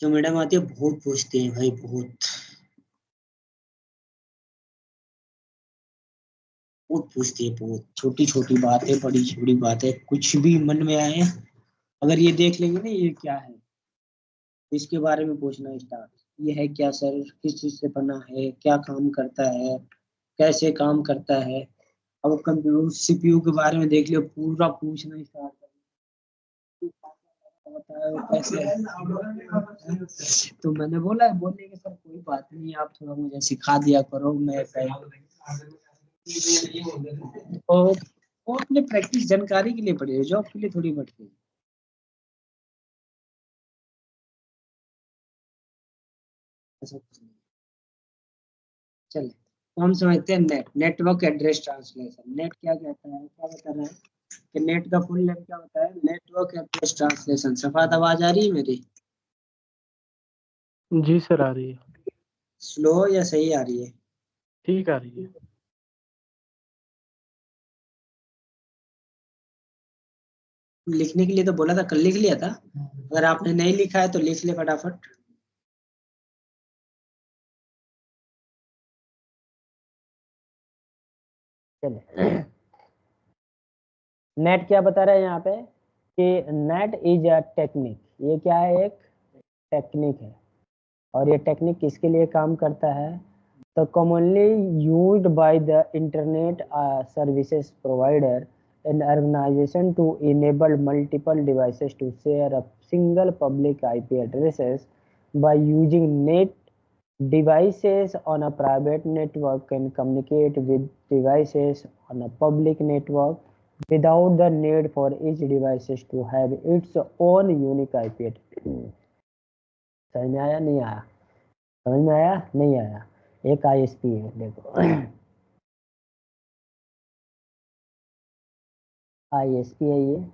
जो मैडम आती है बहुत पूछती है भाई, बहुत बहुत पूछती है, बहुत छोटी छोटी बातें, बड़ी छोटी बातें, कुछ भी मन में आए अगर ये देख लेंगे ना ये क्या है, तो इसके बारे में पूछना स्टार्ट। ये है क्या सर, किस चीज से बना है, क्या काम करता है, कैसे काम करता है। अब कंप्यूटर सीपीयू के बारे में देख लियो, पूरा पूछना स्टार्ट होता है, वो कैसे है। तो मैंने बोला है, बोलने के सर कोई बात नहीं, आप थोड़ा मुझे सिखा दिया करो, मैं और वो अपने प्रैक्टिस जानकारी के लिए पढ़ी है, जॉब के लिए थोड़ी पढ़ती है। ऐसा कुछ नहीं। चलिए, तो हम समझते हैं net, network address translation. Net क्या कहता है, क्या बता रहा है कि नेट का फुल नेम क्या होता है, नेटवर्क एड्रेस ट्रांसलेशन। सफात आवाज आ रही है मेरी? जी सर आ रही है। स्लो या सही आ रही है? ठीक आ रही है। लिखने के लिए तो बोला था, कल लिख लिया था। अगर आपने नहीं लिखा है तो लिख ले फटाफट। चलिए, नेट क्या बता रहा है यहाँ पे कि नेट इज अ टेक्निक। ये क्या है, एक टेक्निक है। और ये टेक्निक किसके लिए काम करता है, तो commonly used by the internet services provider and organisation to enable multiple devices to share a single public IP addresses by using net. Devices on a private network can communicate with devices on a public network without the need for each devices to have its own unique IP address. समझ में आया नहीं आया? समझ में आया नहीं आया? एक आईएसपी है, देखो आईएसपी है ये।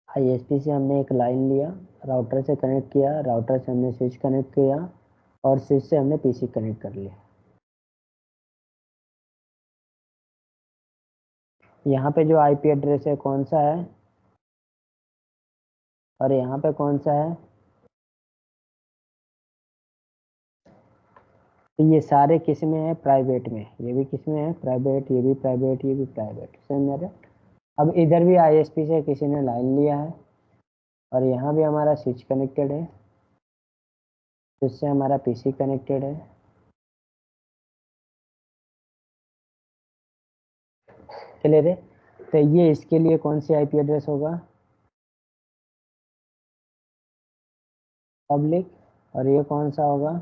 आईएसपी से हमने एक लाइन लिया, राउटर से कनेक्ट किया, राउटर से हमने स्विच कनेक्ट किया और स्विच से हमने पीसी कनेक्ट कर लिया। यहाँ पे जो आईपी एड्रेस है कौन सा है, और यहाँ पे कौन सा है, तो ये सारे किस में है, प्राइवेट में। ये भी किस में है, प्राइवेट, ये भी प्राइवेट, ये भी प्राइवेट। समझ रहे? अब इधर भी आईएसपी से किसी ने लाइन लिया है और यहाँ भी हमारा स्विच कनेक्टेड है, इससे हमारा पीसी कनेक्टेड है। क्लियर है? तो ये इसके लिए कौन सी आईपी एड्रेस होगा, पब्लिक, और ये कौन सा होगा,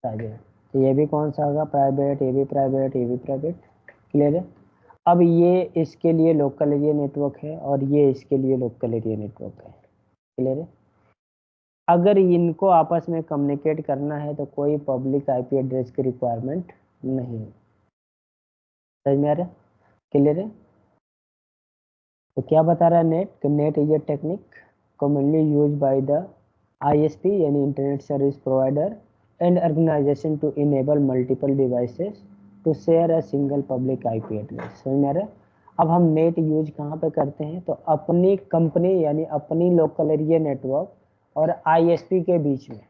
प्राइवेट। तो ये भी कौन सा होगा, प्राइवेट, ये भी प्राइवेट, ये भी प्राइवेट। क्लियर है? अब ये इसके लिए लोकल एरिया नेटवर्क है और ये इसके लिए लोकल एरिया नेटवर्क है। क्लियर है? अगर इनको आपस में कम्युनिकेट करना है तो कोई पब्लिक आईपी एड्रेस की रिक्वायरमेंट नहीं है। समझ में आ रहा है? क्लियर है? तो क्या बता रहा है NAT, NAT is a technique commonly use by the ISP यानी internet service provider and organisation to enable multiple devices to share a single public IP address. समझ में आ रहा है? अब हम नेट यूज कहाँ पे करते हैं, तो अपनी कंपनी यानी अपनी लोकल एरिया नेटवर्क और आईएसपी के बीच में।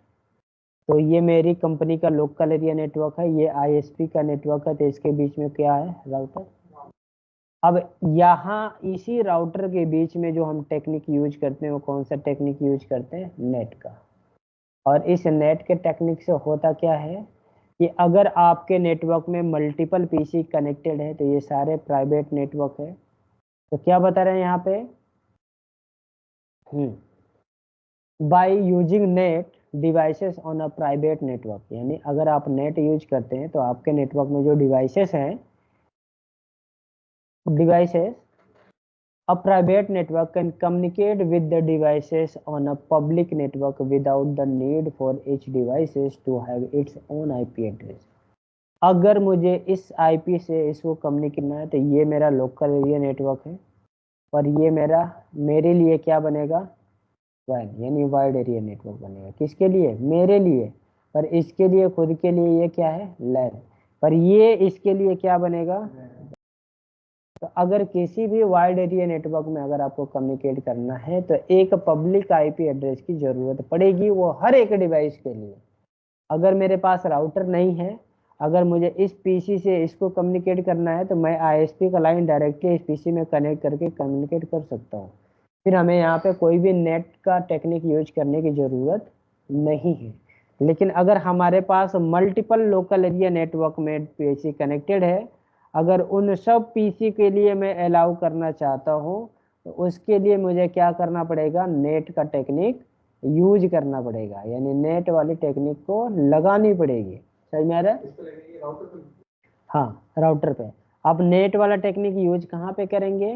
तो ये मेरी कंपनी का लोकल एरिया नेटवर्क है, ये आईएसपी का नेटवर्क है, तो इसके बीच में क्या है, राउटर। अब यहाँ इसी राउटर के बीच में जो हम टेक्निक यूज करते हैं वो कौन सा टेक्निक यूज करते हैं, नेट का। और इस नेट के टेक्निक से होता क्या है कि अगर आपके नेटवर्क में मल्टीपल पीसी कनेक्टेड है तो ये सारे प्राइवेट नेटवर्क है। तो क्या बता रहे हैं यहाँ पे, by using net devices on a private network, यानी अगर आप नेट यूज करते हैं तो आपके नेटवर्क में जो डिवाइसेस हैं, devices a private network can communicate with the devices on a public network without the need for each devices to have its own IP address. अगर मुझे इस IP से इसको कम्युनिकेट करना है तो ये मेरा लोकल एरिया नेटवर्क है और ये मेरे लिए क्या बनेगा, WAN यानी वाइड एरिया नेटवर्क बनेगा। किसके लिए, मेरे लिए। पर इसके लिए खुद के लिए ये क्या है, LAN। पर ये इसके लिए क्या बनेगा, तो अगर किसी भी वाइड एरिया नेटवर्क में अगर आपको कम्युनिकेट करना है तो एक पब्लिक आईपी एड्रेस की जरूरत पड़ेगी, वो हर एक डिवाइस के लिए। अगर मेरे पास राउटर नहीं है, अगर मुझे इस पीसी से इसको कम्युनिकेट करना है तो मैं आईएसपी का लाइन डायरेक्टली इस पीसी में कनेक्ट करके कम्युनिकेट कर सकता हूँ। फिर हमें यहाँ पे कोई भी नेट का टेक्निक यूज करने की ज़रूरत नहीं है। लेकिन अगर हमारे पास मल्टीपल लोकल एरिया नेटवर्क में पीसी कनेक्टेड है, अगर उन सब पीसी के लिए मैं अलाउ करना चाहता हूँ तो उसके लिए मुझे क्या करना पड़ेगा, नेट का टेक्निक यूज करना पड़ेगा, यानी नेट वाली टेक्निक को लगानी पड़ेगी। समझ में आ रहा है? हाँ, राउटर पे। अब नेट वाला टेक्निक यूज कहाँ पे करेंगे,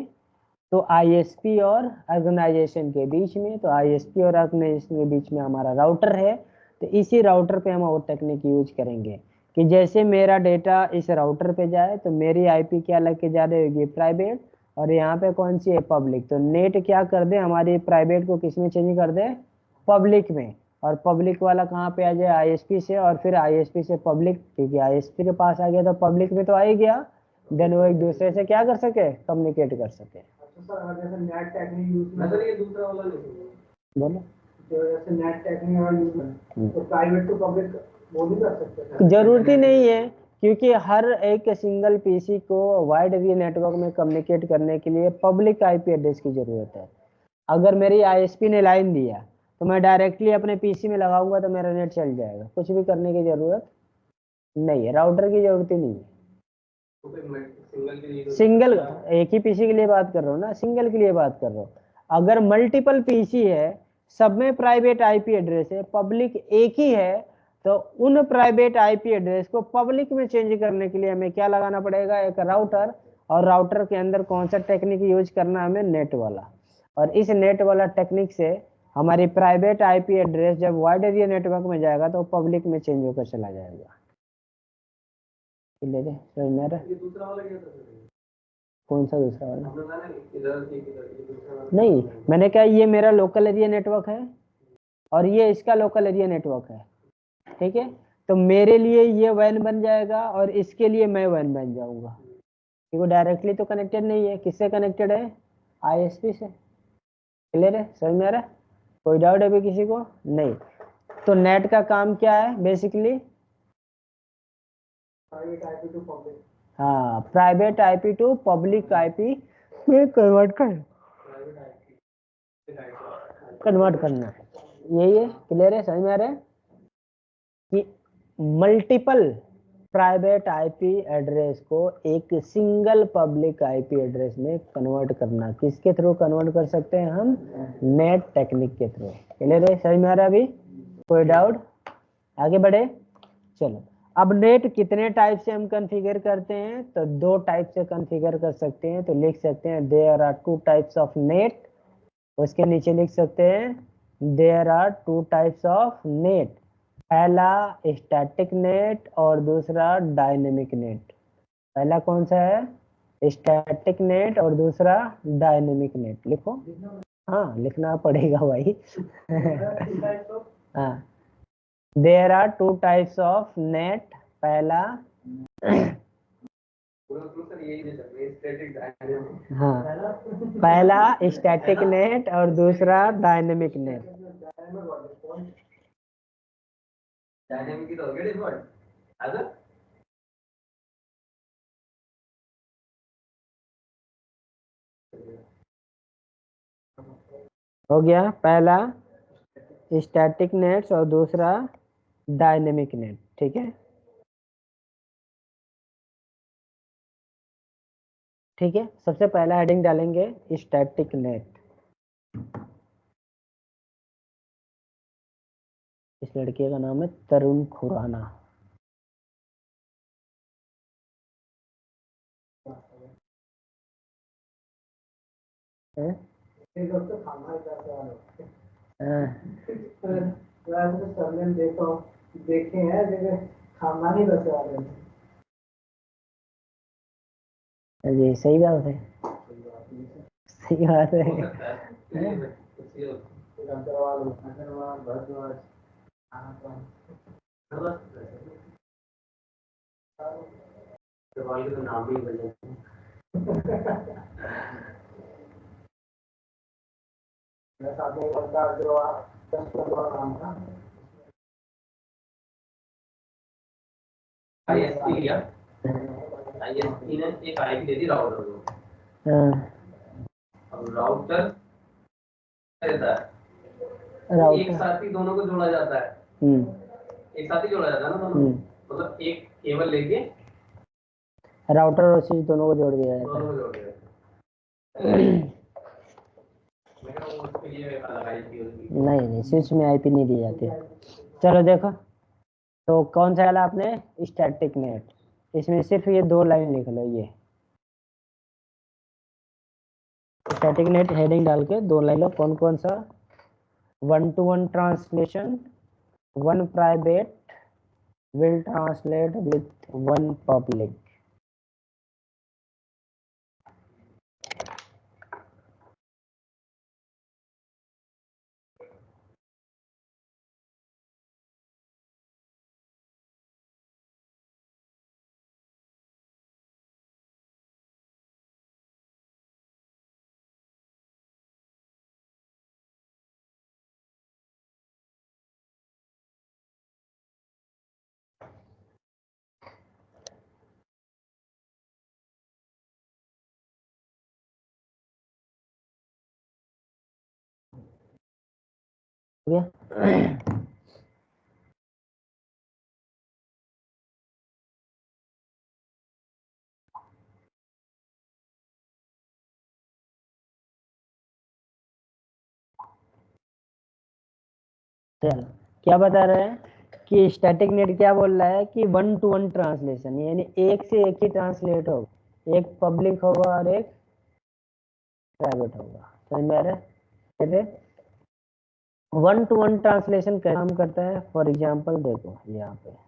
तो आईएसपी और ऑर्गेनाइजेशन के बीच में। तो आईएसपी और ऑर्गेनाइजेशन के बीच में हमारा राउटर है, तो इसी राउटर पे हम वो टेक्निक यूज करेंगे कि जैसे मेरा डेटा इस राउटर पे जाए तो मेरी आईपी क्या लग के जा रही होगी, प्राइवेट, और यहाँ पे कौन सी है, पब्लिक। तो नेट क्या कर दे, हमारी प्राइवेट को किस में चेंज कर दे, पब्लिक में, और पब्लिक वाला कहाँ पे आ जाए, आईएसपी से, और फिर आईएसपी से पब्लिक, क्योंकि आईएसपी के पास आ गया तो पब्लिक में तो आ ही गया, देन वो एक दूसरे से क्या कर सके, कम्युनिकेट कर सके। जैसे नेट टेक्निक यूज मतलब ये दूसरा वाला नहीं, बोलो जो जैसे नेट टेक्निक वाला यूज तो प्राइवेट टू पब्लिक वो नहीं कर सकते, जरूरत ही नहीं है, क्योंकि हर एक सिंगल पीसी को वाइड एरिया नेटवर्क में कम्युनिकेट करने के लिए पब्लिक आईपी एड्रेस की जरूरत है। अगर मेरी आईएसपी ने लाइन दिया तो मैं डायरेक्टली अपने पीसी में लगाऊंगा तो मेरा नेट चल जाएगा, कुछ भी करने की जरूरत नहीं है, राउटर की जरूरत ही नहीं है। सिंगल एक ही पीसी के लिए बात कर रहा हूँ ना, सिंगल के लिए बात कर रहा हूँ। अगर मल्टीपल पीसी है, सब में प्राइवेट आईपी एड्रेस है, पब्लिक एक ही है, तो उन प्राइवेट आईपी एड्रेस को पब्लिक में चेंज करने के लिए हमें क्या लगाना पड़ेगा, एक राउटर, और राउटर के अंदर कौन सा टेक्निक यूज करना है हमें, नेट वाला। और इस नेट वाला टेक्निक से हमारी प्राइवेट आईपी एड्रेस जब वाइड एरिया नेटवर्क में जाएगा तो पब्लिक में चेंज होकर चला जाएगा। ले समझ में आ रहा है? कौन सा दूसरा वाला? नहीं, मैंने कहा ये मेरा लोकल एरिया नेटवर्क है और ये इसका लोकल एरिया नेटवर्क है, ठीक है। तो मेरे लिए ये वैन बन जाएगा और इसके लिए मैं वैन बन जाऊंगा, क्योंकि वो डायरेक्टली तो कनेक्टेड नहीं है। किससे कनेक्टेड है, आईएसपी से। क्लियर है, समझ में आ रहा है? कोई डाउट है अभी किसी को? नहीं। तो नेट का काम क्या है बेसिकली, हाँ, private IP to public IP में कन्वर्ट करना है, यही है। क्लियर है, समझ में आ रहा है कि मल्टीपल प्राइवेट आईपी एड्रेस को एक सिंगल पब्लिक आईपी एड्रेस में कन्वर्ट करना, किसके थ्रू कन्वर्ट कर सकते हैं हम, नेट टेक्निक के थ्रू। क्लियर है, समझ में आ रहा है अभी? कोई डाउट? आगे बढ़े, चलो। अब नेट कितने टाइप से हम कॉन्फ़िगर करते हैं, तो दो टाइप से कॉन्फ़िगर कर सकते हैं। तो लिख सकते हैं there are two types of NAT, उसके नीचे लिख सकते हैं there are two types of NAT, पहला स्टैटिक नेट और दूसरा डायनेमिक नेट। पहला कौन सा है, स्टैटिक नेट, और दूसरा डायनेमिक नेट। लिखो, हाँ लिखना पड़ेगा भाई। हाँ, there are two types of NAT, पहला हाँ, पहला स्टैटिक नेट और दूसरा डायनेमिक नेट। हो गया, पहला स्टैटिक नेट्स और दूसरा डायनेमिक नेट, ठीक है। ठीक है, सबसे पहला हेडिंग डालेंगे स्टैटिक नेट। इस लड़के का नाम है तरुण खुराना। देखे हैं जैसे खानदानी बसे वाले। जी सही बात है, सही बात है। मेरे साथ में लड़का जो 10 नाम था आईएसपी लिया, आईएसपी ने एक आईपी दे दी राउटर को। अब राउटर रहता है, एक साथ ही दोनों को जोड़ा जाता है। एक साथ ही जोड़ा जाता है ना दोनों, मतलब एक केबल लेके राउटर और स्विच दोनों को जोड़ दिया जाता दोनों है। को जोड़ दिया। मैं कह रहा हूँ उसके लिए अलग आईपी होगी। नहीं, स्विच में आईपी नहीं दी जाती। चलो देखो, तो कौन सा वाला आपने, स्टैटिक नेट, इसमें सिर्फ ये 2 लाइन लिख लो। ये स्टैटिक नेट हेडिंग डाल के 2 लाइन लो। कौन कौन सा, 1-to-1 translation, 1 private will translate with 1 public। हो गया। चलो, क्या बता रहे हैं कि स्टैटिक नेट क्या बोल रहा है कि 1-to-1 ट्रांसलेशन, यानी एक से एक ही ट्रांसलेट हो, एक पब्लिक होगा और एक प्राइवेट होगा। समझ में आ रहा है? 1-to-1 ट्रांसलेशन कैसे काम करता है, फॉर एग्जाम्पल देखो यहाँ पे,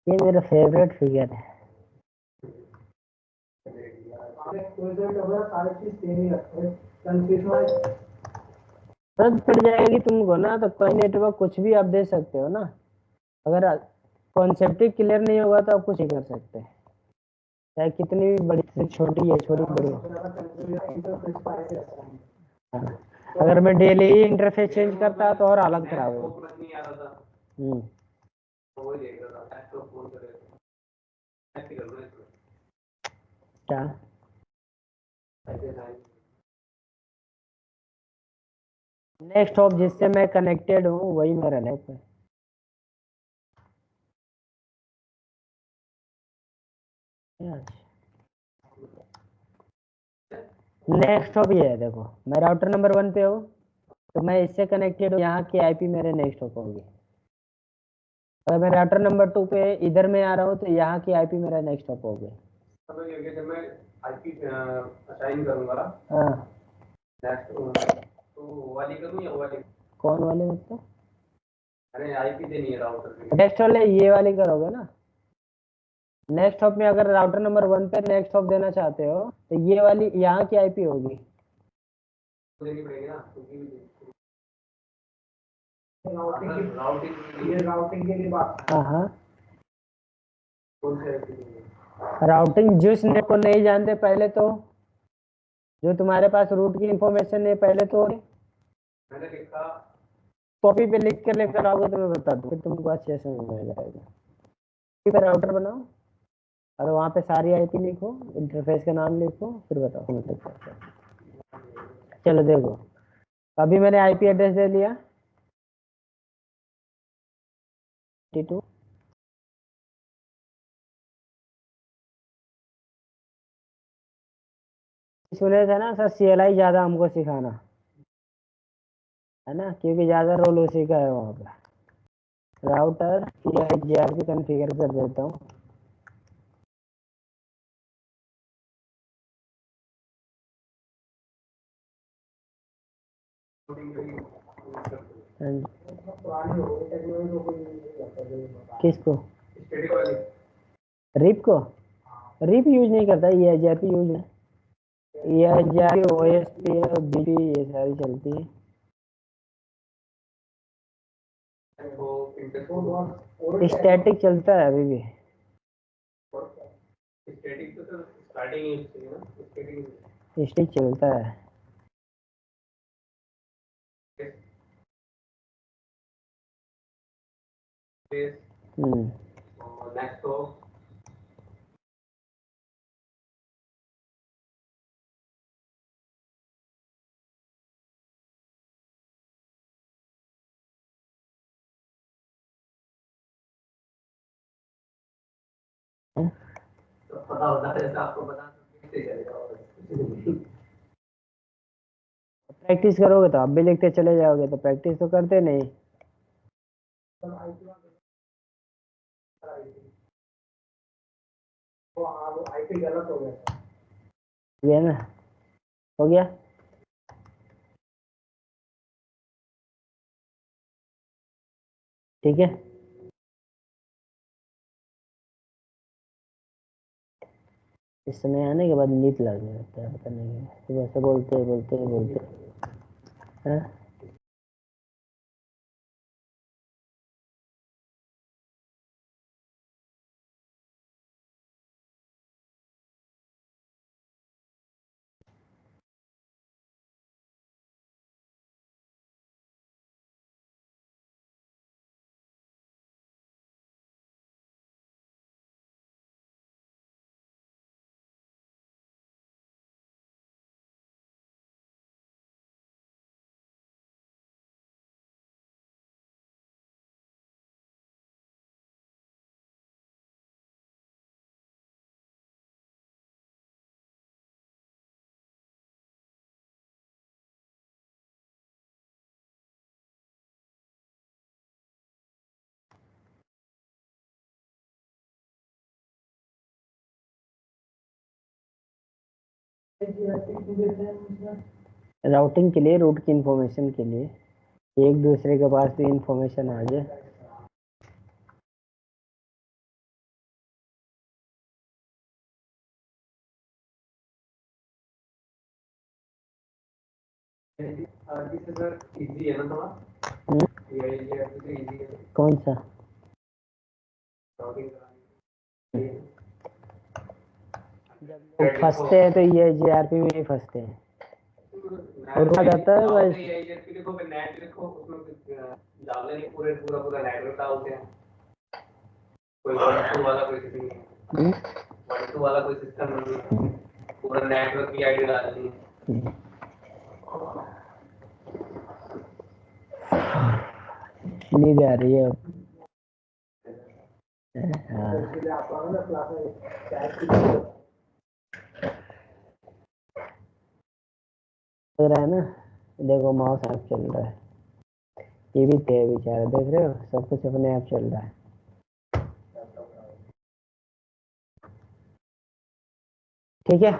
ये मेरा फेवरेट फिगर है। सारी चीज सेम ही रखते हैं, कंफ्यूजन जरूरत पड़ जाएगी तुमको ना, तो कोई नेटवर्क कुछ भी आप दे सकते हो ना। अगर कॉन्सेप्ट ही क्लियर नहीं होगा तो आप कुछ ही कर सकते हैं, चाहे कितनी भी बड़ी से छोटी है, छोटी बड़ी हो। हाँ। अगर मैं डेली ही इंटरफेस चेंज करता तो और हालत खराब हो। क्या नेक्स्ट हॉप जिससे मैं कनेक्टेड हूँ वही मेरा नेट है। नेक्स्ट हॉप ये है, देखो मैं राउटर नंबर 1 पे हूँ, तो मैं इससे कनेक्टेड हूँ, यहाँ की आईपी मेरे नेक्स्ट हॉप होगी। अगर मैं राउटर नंबर 2 पे इधर में आ रहा हूँ तो यहाँ की आईपी मेरा नेक्स्ट हॉप हो गया। जब मैं आईपी असाइन करूंगा हाँ नेक्स्ट तो वो वाली करूँ या वो वाली? कौन वाली मतलब? अरे आईपी देनी है राउटर की। नेक्स्ट वाले ये वाली करोगे ना। नेक्स्ट हॉप में अगर राउटर नंबर 1 पे नेक्स्ट हॉप देना चाहते हो तो ये वाली यहाँ की आईपी होगी। देनी पड़ेगी ना क्योंकि राउटिंग के लिए बात। हाँ कौन से राउटिंग जिस नेट को नहीं जानते पहले तो जो तुम्हारे पास रूट की इंफॉर्मेशन है पहले तो मैंने लिखा कॉपी पे लिख कर लेकर आओगे तो मैं बता दूँ फिर तुमको अच्छे से समझ में जाएगा। कॉपी पे राउटर बनाओ और वहाँ पे सारी आईपी लिखो, इंटरफेस का नाम लिखो, फिर बताओ समझ सकते हो। चलो देखो अभी मैंने आईपी एड्रेस दे दिया 52। सुने थे ना सर CLI ज़्यादा हमको सिखाना है ना क्योंकि ज़्यादा रोल उसी का है वहाँ पे। राउटर CIGRP कॉन्फ़िगर कर देता हूँ। किसको? रिप को? रिप यूज नहीं करता, EIGRP यूज है। EIGRP OSP और BP ये सारी चलती है। स्टैटिक चलता है अभी भी। स्टैटिक तो स्टार्टिंग यूज है ना स्टैटिक चलता है। नेक्स्ट तो पता होता है आपको पता प्रैक्टिस करोगे तो आप भी लिखते चले जाओगे, तो प्रैक्टिस तो करते नहीं। आईपी गलत हो गया ये ना हो गया। ठीक है इस समय आने के बाद नींद लगने लगता है, पता नहीं सुबह से बोलते बोलते बोलते हाँ राउटिंग के लिए, रूट की इंफॉर्मेशन के लिए, एक दूसरे के पास भी इंफॉर्मेशन आ जाए। इजी है ना थोड़ा कौन सा? फंसते हैं तो ये GRP में ही फंसते हैं और क्या जाता है बस देखो नेट देखो उसमें डालने नहीं पूरा पूरा नेटवर्क डालते हैं कोई 1 2 वाला कोई सिस्टम नहीं है 1 2 वाला कोई सिस्टम नहीं है पूरा नेटवर्क की आईडी डालनी है। नींद आ रही है अब। लग रहा है ना, देखो माउस ऐप चल रहा है, ये भी थे बेचारा, देख रहे हो सब कुछ अपने आप चल रहा है। ठीक है,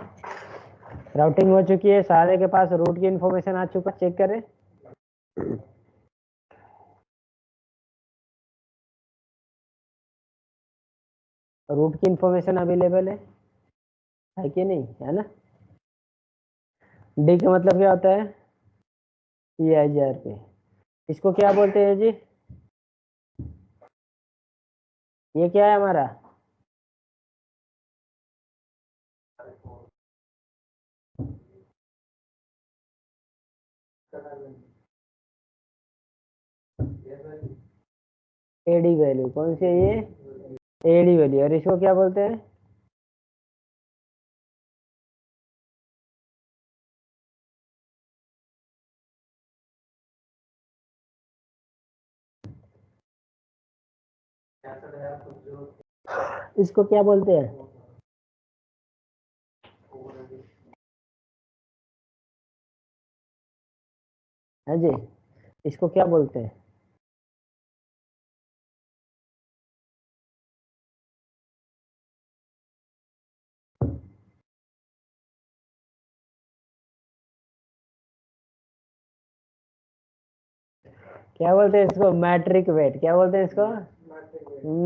राउटिंग हो चुकी है, सारे के पास रूट की इंफॉर्मेशन आ चुका, चेक करें। रूट की इंफॉर्मेशन अवेलेबल है कि नहीं, है ना। डी का मतलब क्या होता है, EIGR पे, इसको क्या बोलते हैं जी, ये क्या है हमारा, एडी वैल्यू, कौन सी है ये, एडी वैल्यू, और इसको क्या बोलते हैं, इसको क्या बोलते हैं, है जी, इसको क्या बोलते हैं, क्या बोलते हैं इसको, मैट्रिक वेट, क्या बोलते हैं इसको,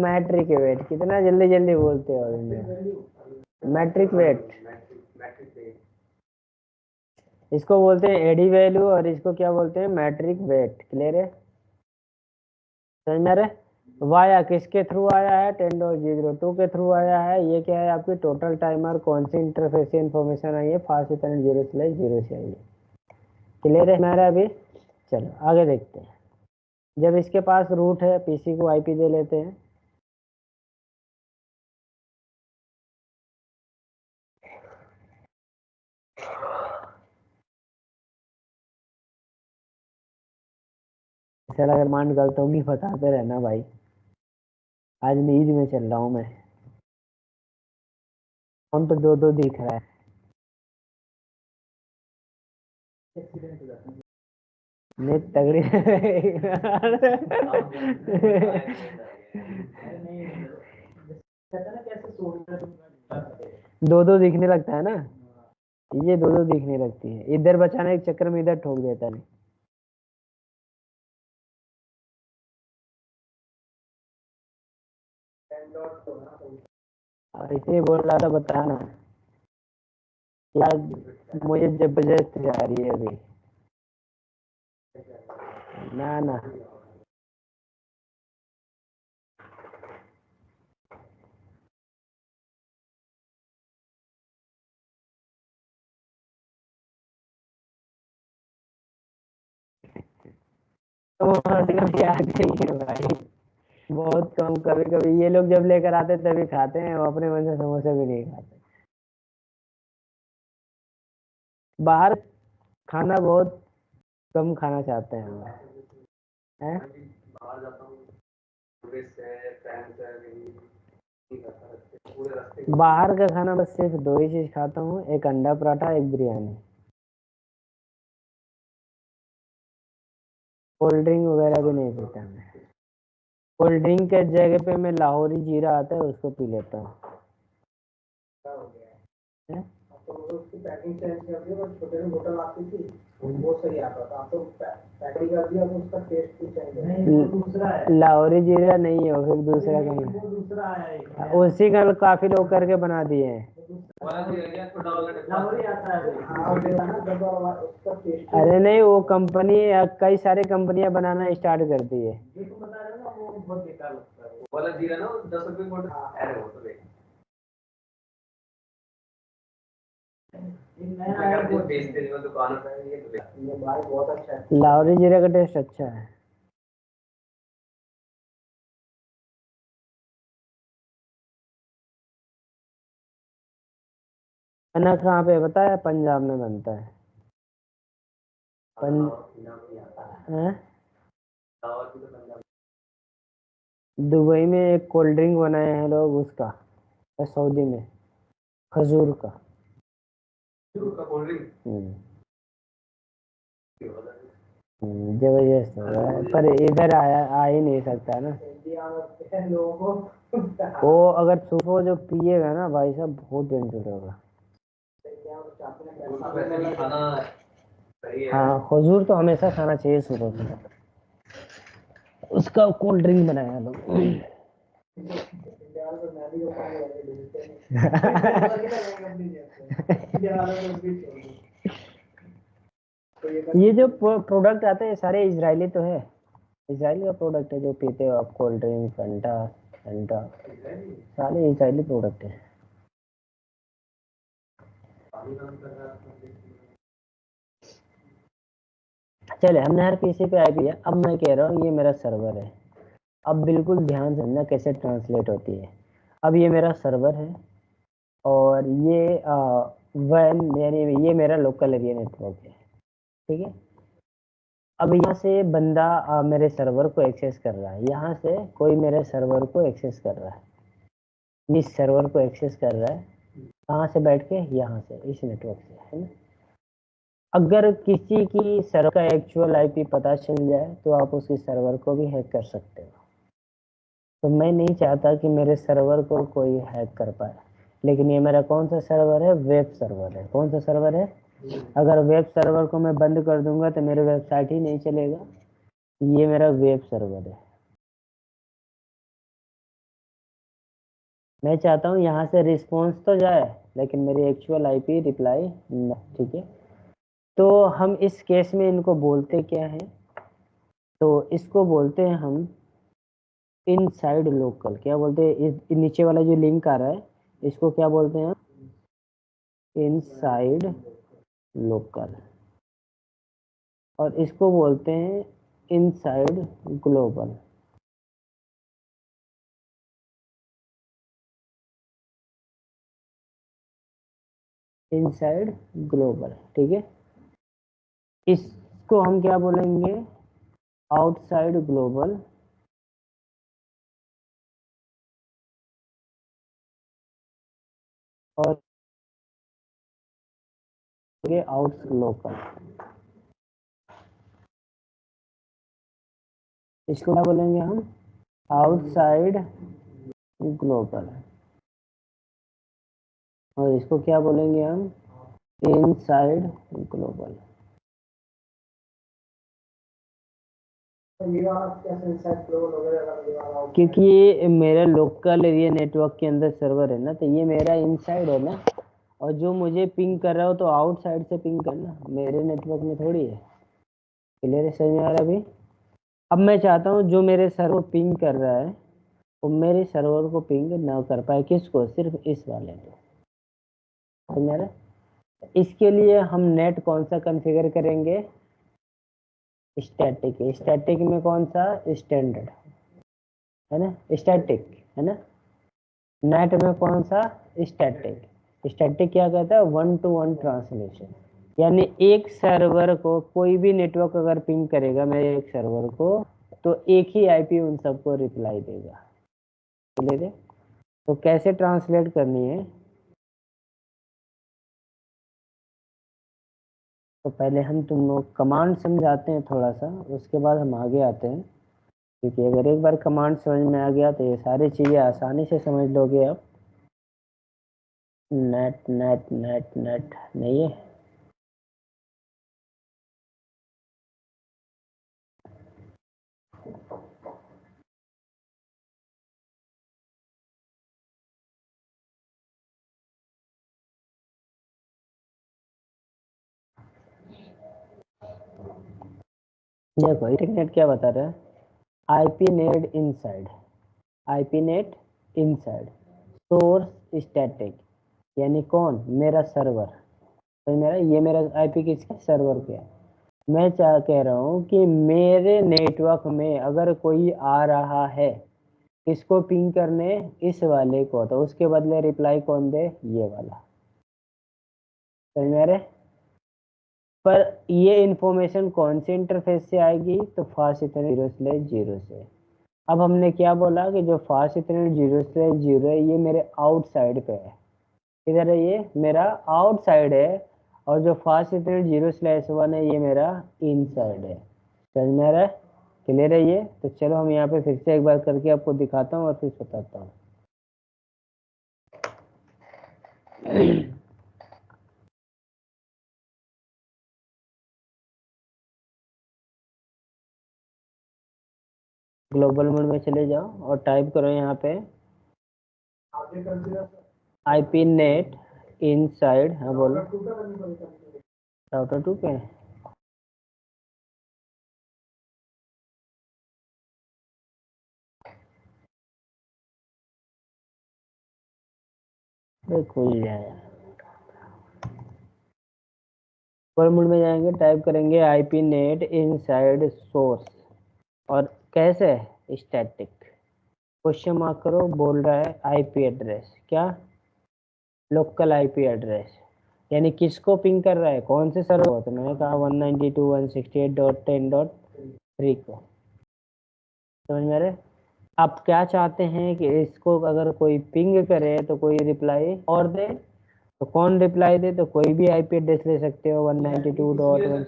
मैट्रिक वेट, कितना जल्दी जल्दी बोलते हो, मैट्रिक वेट, इसको बोलते हैं एडी वैल्यू और इसको क्या बोलते हैं, मैट्रिक वेट। क्लियर है, समझ में आ रहा है। वाया किसके थ्रू आया है, 10.002 के थ्रू आया है, ये क्या है आपकी टोटल टाइमर, कौन सी इंटरफेस से इंफॉर्मेशन आई है, फास्ट रिटर्न 0/0 से आई है। क्लियर है हमारा अभी, चलो आगे देखते हैं। जब इसके पास रूट है, पीसी को आईपी दे लेते हैं, सर अगर मान गलत होगी बताते रहना भाई, आज नींद में चल रहा हूँ मैं, हम तो 2-2 दिख रहा है, नहीं तगड़ी 2-2 दिखने लगता है ना, ये 2-2 दिखने लगती है, इधर बचाने के चक्कर में इधर ठोक देता है। इसलिए बोल रहा था बताना, क्या मुझे जबरदस्त आ रही है अभी, ना ना तो कभी आते ही है भाई, बहुत कम, कभी कभी ये लोग जब लेकर आते तभी खाते हैं, वो अपने मन से समोसे भी नहीं खाते। बाहर खाना बहुत कम खाना चाहते हैं हम, हैं? बाहर जाता हूँ, टूरिस्ट है, फ्रेंड्स है, नहीं करता रहते, पूरे रास्ते बाहर का खाना बस सिर्फ 2 ही चीज खाता हूँ, एक अंडा पराठा, एक बिरयानी, कोल्ड ड्रिंक वगैरह भी नहीं पीता मैं, कोल्ड ड्रिंक के जगह पे मैं लाहौरी जीरा आता है उसको पी लेता हूँ। हैं? तो उसकी पैकिंग चेंज कर दी और छोटे में बोतल आती थी, वो सही आता था, तो पैकिंग कर दिया तो उसका टेस्ट भी चेंज है। दूसरा है लाहौरी जीरा नहीं है, फिर दूसरा का वो दूसरा है, उसी का काफी लोग करके बना दिए हैं। वाला जो है क्या, छोटा वाला डब्बा लाहौरी आता है वो। हाँ वो है ना डब्बा वाला, उसका टेस्ट अरे नहीं, वो कंपनी, कई सारी कंपनियां बनाना स्टार्ट कर दी है। जो तुम बता रहे हो ना वो बहुत बेकार लगता है। वो वाला जीरा ना, 10 रुपए बोतल, अरे वो तो देख, ये मैं नया कहता हूँ है, बेचते जो दुकान पे है, ये तो देख, ये भाई बहुत अच्छा है। लाहौरी जीरा का टेस्ट अच्छा है। खाना कहाँ पे पता है, पंजाब में बनता है। हैं? दुबई में एक कोल्ड ड्रिंक बनाए हैं लोग उसका, और सऊदी में खजूर का। कोल्ड ड्रिंक जबरदस्त होगा, पर इधर आ ही नहीं सकता ना। इंडिया में लोगों को वो अगर सुबह जो पिएगा ना भाई साहब, बहुत डेंजर होगा। वैसे भी खाना सही है। हाँ हुजूर तो हमेशा खाना चाहिए सुबह सुबह, उसका कोल्ड ड्रिंक बनाया लोग। ये जो प्रोडक्ट आते हैं सारे इजरायली तो है, इजरायली का प्रोडक्ट है जो पीते हो आप, कोल्ड ड्रिंक, फंटा, फंटा, सारे इजरायली प्रोडक्ट है। चले हमने हर पीसी पे आईपी है। अब मैं कह रहा हूँ ये मेरा सर्वर है। अब बिल्कुल ध्यान से समझना कैसे ट्रांसलेट होती है। अब ये मेरा सर्वर है और ये वन यानी ये मेरा लोकल एरिया नेटवर्क है, ठीक है। अब यहाँ से बंदा मेरे सर्वर को एक्सेस कर रहा है, यहाँ से कोई मेरे सर्वर को एक्सेस कर रहा है, इस सर्वर को एक्सेस कर रहा है कहाँ से बैठ के, यहाँ से, इस नेटवर्क से, है ना। अगर किसी की सर्वर का एक्चुअल आईपी पता चल जाए तो आप उसकी सर्वर को भी हैक कर सकते हो। तो मैं नहीं चाहता कि मेरे सर्वर को कोई हैक कर पाए, लेकिन ये मेरा कौन सा सर्वर है, वेब सर्वर है। कौन सा सर्वर है? अगर वेब सर्वर को मैं बंद कर दूंगा तो मेरे वेबसाइट ही नहीं चलेगा। ये मेरा वेब सर्वर है। मैं चाहता हूँ यहाँ से रिस्पॉन्स तो जाए लेकिन मेरी एक्चुअल आईपी रिप्लाई न, ठीक है। तो हम इस केस में इनको बोलते क्या है, तो इसको बोलते हैं हम इनसाइड लोकल। क्या बोलते हैं? इस नीचे वाला जो लिंक आ रहा है इसको क्या बोलते हैं? Inside local. और इसको बोलते हैं इनसाइड ग्लोबल। इनसाइड ग्लोबल, ठीक है। इसको हम क्या बोलेंगे? आउटसाइड ग्लोबल और आउट लोकल। इसको क्या बोलेंगे हम? Outside global. और इसको क्या बोलेंगे हम? Inside global. क्योंकि ये मेरा लोकल एरिया नेटवर्क के अंदर सर्वर है ना, तो ये मेरा इनसाइड है ना, और जो मुझे पिंग कर रहा हो तो आउटसाइड से पिंग करना, मेरे नेटवर्क में थोड़ी है। क्लियर है? समझ में आ रहा है अभी? अब मैं चाहता हूँ जो मेरे सर्वर पिंग कर रहा है वो मेरे सर्वर को पिंग ना कर पाए। किसको? सिर्फ इस वाले को। समझ में आ रहा है? इसके लिए हम नेट कौन सा कॉन्फ़िगर करेंगे? स्टैटिक। स्टैटिक में कौन सा? स्टैंडर्ड, है ना, स्टैटिक, है ना। नेट में कौन सा? स्टैटिक। स्टैटिक क्या कहता है? 1 to 1 ट्रांसलेशन। यानी एक सर्वर को कोई भी नेटवर्क अगर पिंग करेगा मेरे एक सर्वर को, तो एक ही आईपी उन सबको रिप्लाई देगा। क्लियर है? तो कैसे ट्रांसलेट करनी है? तो पहले हम तुम लोग कमांड समझाते हैं थोड़ा सा, उसके बाद हम आगे आते हैं। क्योंकि अगर एक बार कमांड समझ में आ गया तो ये सारी चीज़ें आसानी से समझ लोगे आप। नेट नेट नेट नेट नहीं है। देखो इंटरनेट क्या बता रहा है? IP net inside, IP net inside, source static. यानी कौन? मेरा सर्वर। तो मेरा ये मेरा आईपी किसका? सर्वर पे है। मैं क्या कह रहा हूँ कि मेरे नेटवर्क में अगर कोई आ रहा है इसको पिंग करने, इस वाले को, तो उसके बदले रिप्लाई कौन दे? ये वाला। समझ में आ रहा है? पर ये इंफॉर्मेशन कौन से इंटरफेस से आएगी? तो फास्ट इथरनेट 0/0 से। अब हमने क्या बोला कि जो फास्ट इथरनेट 0/0 है ये मेरे आउटसाइड पे है। इधर है, ये मेरा आउटसाइड है। और जो फास्ट इथरनेट 0/1 है ये मेरा इनसाइड है। समझ में आ रहा है? क्लियर है ये? तो चलो हम यहाँ पे फिर से एक बार करके आपको दिखाता हूँ और फिर बताता हूँ। ग्लोबल मोड में चले जाओ और टाइप करो यहाँ पे आगे कर दिया आईपी नेट इनसाइड। हाँ बोलो। टूटा करनी पड़ेगी। राउटर 2 पे खुल जाए। ग्लोबल मोड में जाएंगे, टाइप करेंगे आईपी नेट इनसाइड सोर्स और कैसे स्टैटिक क्वेश्चन मार्क करो, बोल रहा है आईपी एड्रेस, क्या लोकल आईपी एड्रेस, यानी किसको पिंग कर रहा है, कौन से सर्वर को। तो मैंने कहा 192.168.10.3 को। समझ में आ रहा है? आप क्या चाहते हैं कि इसको अगर कोई पिंग करे तो कोई रिप्लाई और दे, तो कौन रिप्लाई दे, तो कोई भी आईपी एड्रेस ले सकते हो 192.1।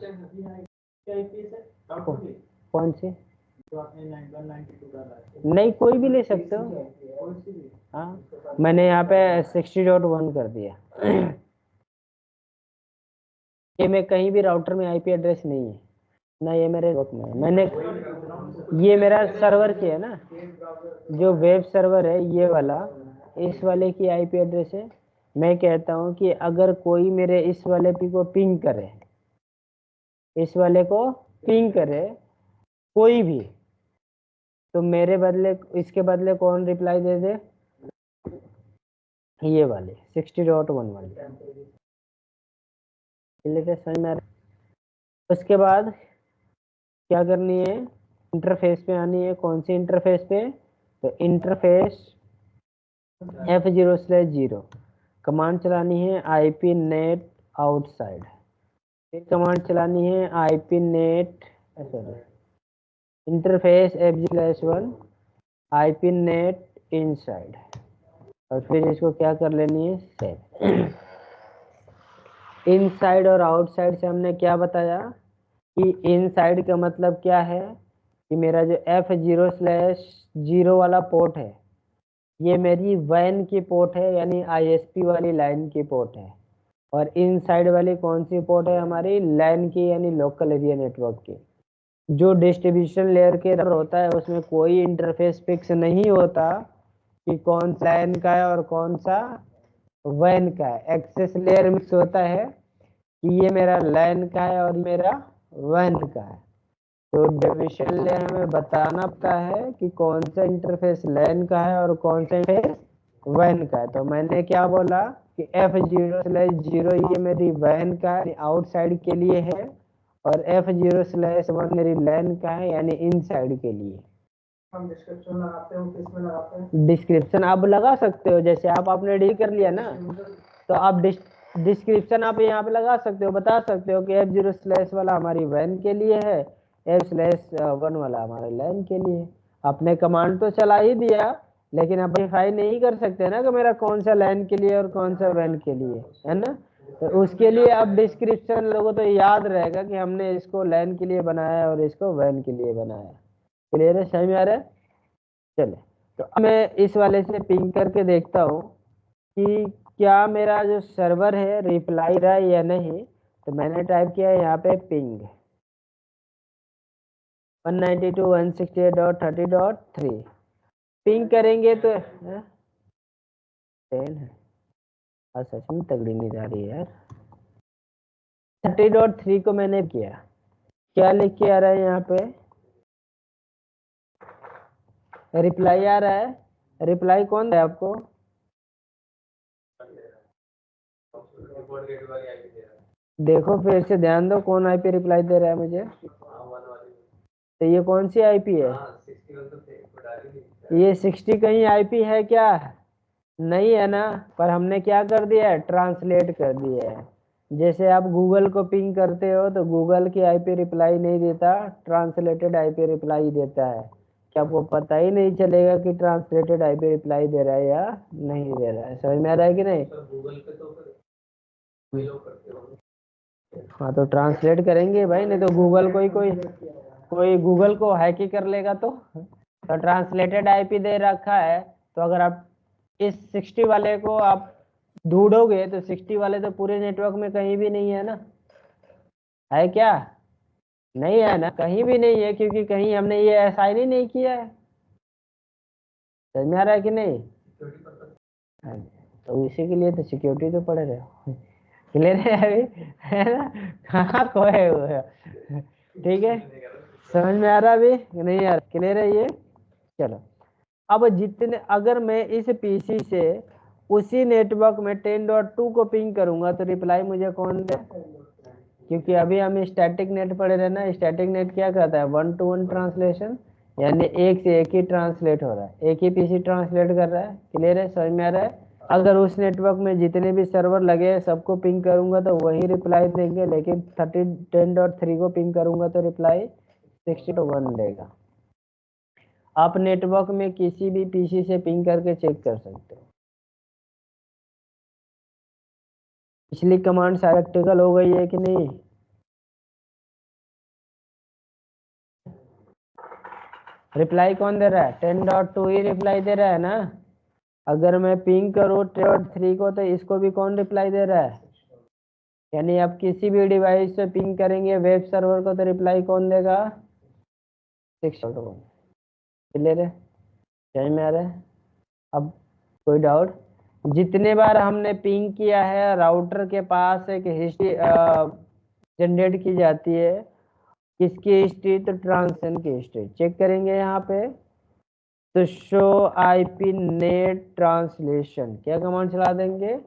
कौन सी? नहीं, कोई भी ले सकते हो। हाँ, मैंने यहाँ पे 60.1 कर दिया। ये मैं कहीं भी राउटर में आईपी एड्रेस नहीं है ना, ये मेरे नेटवर्क में है। मैंने ये मेरा सर्वर की है ना, जो वेब सर्वर है ये वाला, इस वाले की आईपी एड्रेस है। मैं कहता हूँ कि अगर कोई मेरे इस वाले पी को पिंग करे, इस वाले को पिंग करे कोई भी, तो मेरे बदले, इसके बदले कौन रिप्लाई दे दे, ये वाले 60.1 वाले। समझ में आ रहा है? उसके बाद क्या करनी है, इंटरफेस पे आनी है। कौन सी इंटरफेस पे? तो इंटरफेस F0/0 कमांड चलानी है आईपी नेट आउटसाइड, फिर कमांड चलानी है IP net interface F0/1 IP net inside, और फिर इसको क्या कर लेनी है, सेव। इनसाइड और आउटसाइड से हमने क्या बताया कि इनसाइड का मतलब क्या है कि मेरा जो F0/0 वाला पोर्ट है ये मेरी वैन की पोर्ट है, यानी आईएसपी वाली लाइन की पोर्ट है। और इनसाइड वाली कौन सी पोर्ट है, हमारी लैन की, यानी लोकल एरिया नेटवर्क की। जो डिस्ट्रीब्यूशन लेयर के अंदर होता है उसमें कोई इंटरफेस फिक्स नहीं होता कि कौन सा लैन का है और कौन सा वैन का है। एक्सेस लेयर मिक्स होता है कि ये मेरा लैन का है और मेरा वैन का है। तो डिस्ट्रीब्यूशन लेयर हमें बताना पड़ता है कि कौन सा इंटरफेस लैन का है और कौन सा इंटरफेस वैन का है। तो मैंने क्या बोला कि F0/0 ये मेरी वैन का है, आउटसाइड के लिए है, और F0/1 मेरी लैन का है, यानी इनसाइड के लिए। हम डिस्क्रिप्शन लगाते हो, किस में लगाते हैं? डिस्क्रिप्शन आप लगा सकते हो, जैसे आपने डी कर लिया ना, तो आप डिस्क्रिप्शन आप यहाँ पे लगा सकते हो, बता सकते हो कि F0/ वाला हमारी वैन के लिए है, F/1 वाला हमारे लैन के लिए। आपने कमांड तो चला ही दिया, लेकिन आप वेरीफाई नहीं कर सकते ना कि मेरा कौन सा लैन के लिए और कौन सा वैन के लिए, है ना। तो उसके लिए अब डिस्क्रिप्शन लोगों तो याद रहेगा कि हमने इसको लैन के लिए बनाया और इसको वैन के लिए बनाया। क्लियर है, समझ में आ रहा है? चले, तो अब मैं इस वाले से पिंग करके देखता हूँ कि क्या मेरा जो सर्वर है रिप्लाई रहा है या नहीं। तो मैंने टाइप किया यहाँ पे पिंग 192.168.30.3 पिंग करेंगे तो 10 है। सच में तगड़ी नहीं जा रही है यार। 30.3 को मैंने किया, क्या लिख के आ रहा है यहाँ पे, रिप्लाई आ रहा है। रिप्लाई कौन है आपको? देखो फिर से ध्यान दो, कौन आईपी रिप्लाई दे रहा है मुझे। तो ये कौन सी आईपी है? ये 60 कहीं आईपी है क्या? नहीं है ना। पर हमने क्या कर दिया है, ट्रांसलेट कर दिया है। जैसे आप गूगल को पिंग करते हो तो गूगल की आईपी रिप्लाई नहीं देता, ट्रांसलेटेड आईपी रिप्लाई देता है। क्या आपको पता ही नहीं चलेगा कि ट्रांसलेटेड आईपी रिप्लाई दे रहा है या नहीं दे रहा है? समझ में आ रहा है कि नहीं? गूगल पे तो करते हो। हाँ, तो ट्रांसलेट करेंगे भाई, नहीं तो गूगल कोई गूगल को हैक ही कर लेगा। तो ट्रांसलेटेड आईपी दे रखा है, तो अगर आप इस 60 वाले को आप ढूंढोगे तो 60 वाले तो पूरे नेटवर्क में कहीं भी नहीं है ना, है क्या? नहीं है ना, कहीं भी नहीं है, क्योंकि कहीं हमने ये असाइन ही नहीं किया है। समझ में आ रहा है कि नहीं? हाँ, तो इसी के लिए तो सिक्योरिटी तो पड़े रहे। क्लियर है अभी, है ना? कहाँ खोए हुए हो? ठीक है, समझ में आ रहा अभी कि नहीं यार? क्लियर है ये? चलो, अब जितने, अगर मैं इस पीसी से उसी नेटवर्क में 10.2 को पिंग करूंगा तो रिप्लाई मुझे कौन दे? क्योंकि अभी हम स्टैटिक नेट पढ़े रहे ना, स्टैटिक नेट क्या करता है? 1-to-1 ट्रांसलेशन, यानी एक से एक ही ट्रांसलेट हो रहा है, एक ही पीसी ट्रांसलेट कर रहा है। क्लियर है, समझ में आ रहा है? अगर उस नेटवर्क में जितने भी सर्वर लगे हैं सबको पिंग करूंगा तो वही रिप्लाई देंगे, लेकिन 10.3 को पिंग करूंगा तो रिप्लाई 60:1 देगा। आप नेटवर्क में किसी भी पीसी से पिंग करके चेक कर सकते हो। पिछली कमांड प्रैक्टिकल हो गई है कि नहीं? रिप्लाई कौन दे रहा है? 10.2 ही रिप्लाई दे रहा है ना। अगर मैं पिंग करूँ 10.3 को तो इसको भी कौन रिप्लाई दे रहा है? यानी आप किसी भी डिवाइस से पिंग करेंगे वेब सर्वर को तो रिप्लाई कौन देगा? 6.1। क्लियर है, समझ में आ रहा है? अब कोई डाउट? जितने बार हमने पिंग किया है राउटर के पास एक हिस्ट्री जनरेट की जाती है। किसकी हिस्ट्री? तो ट्रांजैक्शन की हिस्ट्री चेक करेंगे यहाँ पे। तो शो आईपी नेट ट्रांसलेशन, क्या कमांड चला देंगे?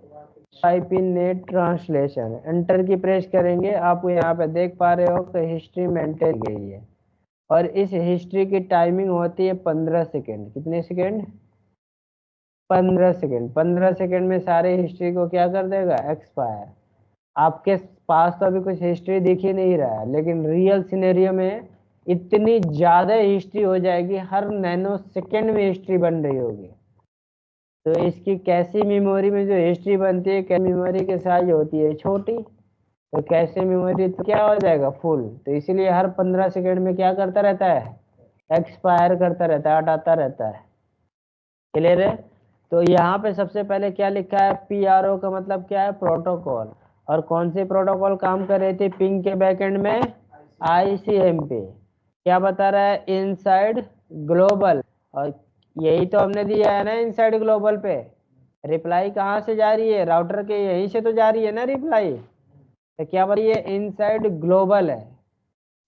आईपी नेट ट्रांसलेशन, एंटर की प्रेस करेंगे। आप यहाँ पे देख पा रहे हो कि हिस्ट्री मेंटेन गई है, और इस हिस्ट्री की टाइमिंग होती है 15 सेकेंड। कितने सेकेंड? 15 सेकेंड। 15 सेकेंड में सारे हिस्ट्री को क्या कर देगा? एक्सपायर। आपके पास तो अभी कुछ हिस्ट्री दिख ही नहीं रहा है, लेकिन रियल सिनेरियो में इतनी ज्यादा हिस्ट्री हो जाएगी, हर नैनो सेकेंड में हिस्ट्री बन रही होगी। तो इसकी कैसी मेमोरी में जो हिस्ट्री बनती है, कैसी मेमोरी के साइज होती है? छोटी। तो कैसे मेमोरी तो क्या हो जाएगा? फुल। तो इसीलिए हर 15 सेकेंड में क्या करता रहता है? एक्सपायर करता रहता है, हटाता रहता है। क्लियर है? तो यहाँ पे सबसे पहले क्या लिखा है? PRO का मतलब क्या है? प्रोटोकॉल। और कौन से प्रोटोकॉल काम कर रहे थे पिंग के बैकएंड में? ICMP। क्या बता रहा है? Inside global. और यही तो हमने दिया है ना इनसाइड ग्लोबल पे। रिप्लाई कहाँ से जा रही है? राउटर के यहीं से तो जा रही है ना रिप्लाई। तो क्या बता रही है? इनसाइड ग्लोबल है।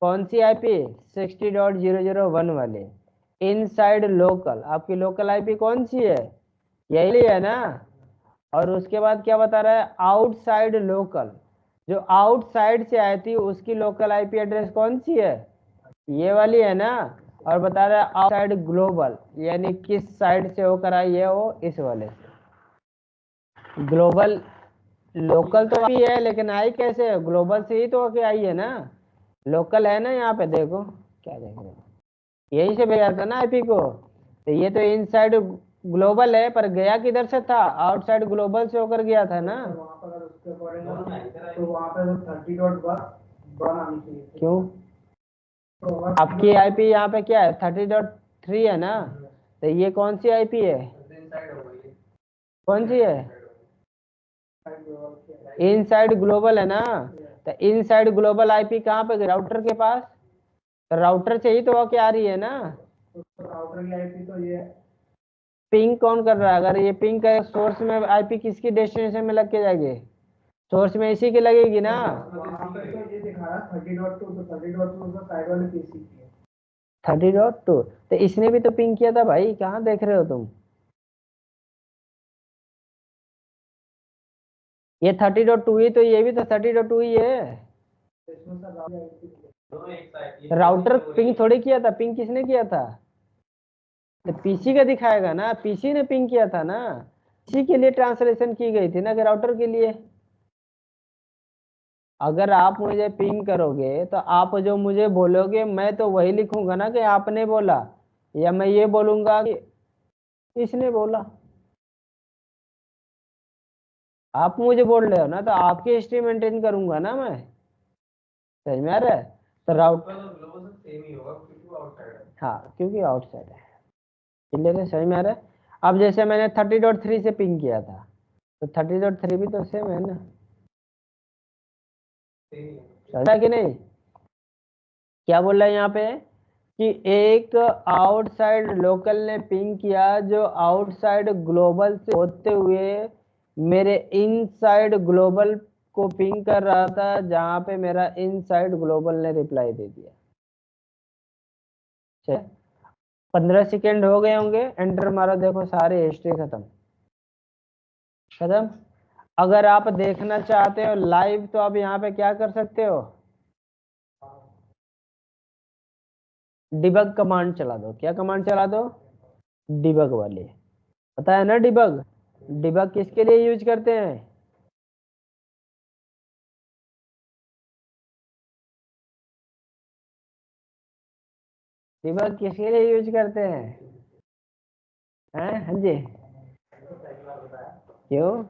कौन सी आईपी? 60.0.0.1 वाले। इनसाइड लोकल, आपकी लोकल आईपी कौन सी है? यही है ना। और उसके बाद क्या बता रहा है? आउटसाइड लोकल, जो आउटसाइड से आई थी उसकी लोकल आईपी एड्रेस कौन सी है? ये वाली है ना। और बता रहा है आउटसाइड ग्लोबल, यानी किस साइड से होकर आई है? वो इस वाले से। ग्लोबल, लोकल तो भी है लेकिन आई कैसे है? ग्लोबल से ही तो होके आई है ना। लोकल है ना, यहाँ पे देखो, क्या देख रहे हो? यही से भेजा था ना आईपी को। तो ये तो इनसाइड ग्लोबल है, पर गया किधर से था? आउटसाइड ग्लोबल से होकर गया था ना। वहाँ पर अगर उसके अकॉर्डिंग तो वहाँ पे 30.1 आनी चाहिए। क्यों? तो आपकी आईपी यहाँ पे क्या है? 30.3 है ना। तो ये कौन सी आईपी है? कौन सी है? इनसाइड ग्लोबल है ना। तो इनसाइड ग्लोबल आईपी कहाँ पे? राउटर के पास। तो राउटर से ही तो होके आ रही है ना। राउटर की आईपी तो ये पिंग कौन कर रहा है? अगर ये पिंग का सोर्स में आईपी किसकी डेस्टिनेशन में लग के जाएगी? सोर्स में इसी की लगेगी ना। वहाँ पे तो ये दिखा रहा है 30.2, तो 30.2 तो साइड वाले पीसी की है। 30.2 तो इसने भी तो पिंग किया था भाई, कहाँ देख रहे हो तुम? ये 30.2 ही तो, ये भी तो 30.2 ही है। इसमें सर राउटर पिंग थोड़ी किया था, पिंग किसने किया था? तो पीसी का दिखाएगा ना, पीसी ने पिंग किया था ना। इसी के लिए ट्रांसलेशन की गई थी ना, कि राउटर के लिए। अगर आप मुझे पिंग करोगे तो आप जो मुझे बोलोगे मैं तो वही लिखूंगा ना कि आपने बोला, या मैं ये बोलूंगा कि इसने बोला। आप मुझे बोल रहे हो ना, तो आपकी हिस्ट्री मेंटेन करूंगा ना मैं। समझ में आ रहा है? तो राउट, हाँ, क्योंकि आउटसाइड है। क्लियर है, समझ में आ रहा है? अब जैसे मैंने 30.3 से पिंग किया था, तो 30.3 भी तो सेम है ना। समझा कि नहीं? क्या बोल रहा है यहाँ पे कि एक आउटसाइड लोकल ने पिंग किया जो आउटसाइड ग्लोबल से होते हुए मेरे इनसाइड ग्लोबल को पिंग कर रहा था, जहां पे मेरा इनसाइड ग्लोबल ने रिप्लाई दे दिया। 15 सेकेंड हो गए होंगे, एंटर मारो, देखो सारी हिस्ट्री खत्म। खत्म। अगर आप देखना चाहते हो लाइव तो आप यहाँ पे क्या कर सकते हो, डिबग कमांड चला दो। क्या कमांड चला दो, डिबग वाली, पता है ना डिबग। डिबग किसके लिए यूज करते हैं, डिबग किसके लिए यूज करते हैं हाँ जी, क्यों,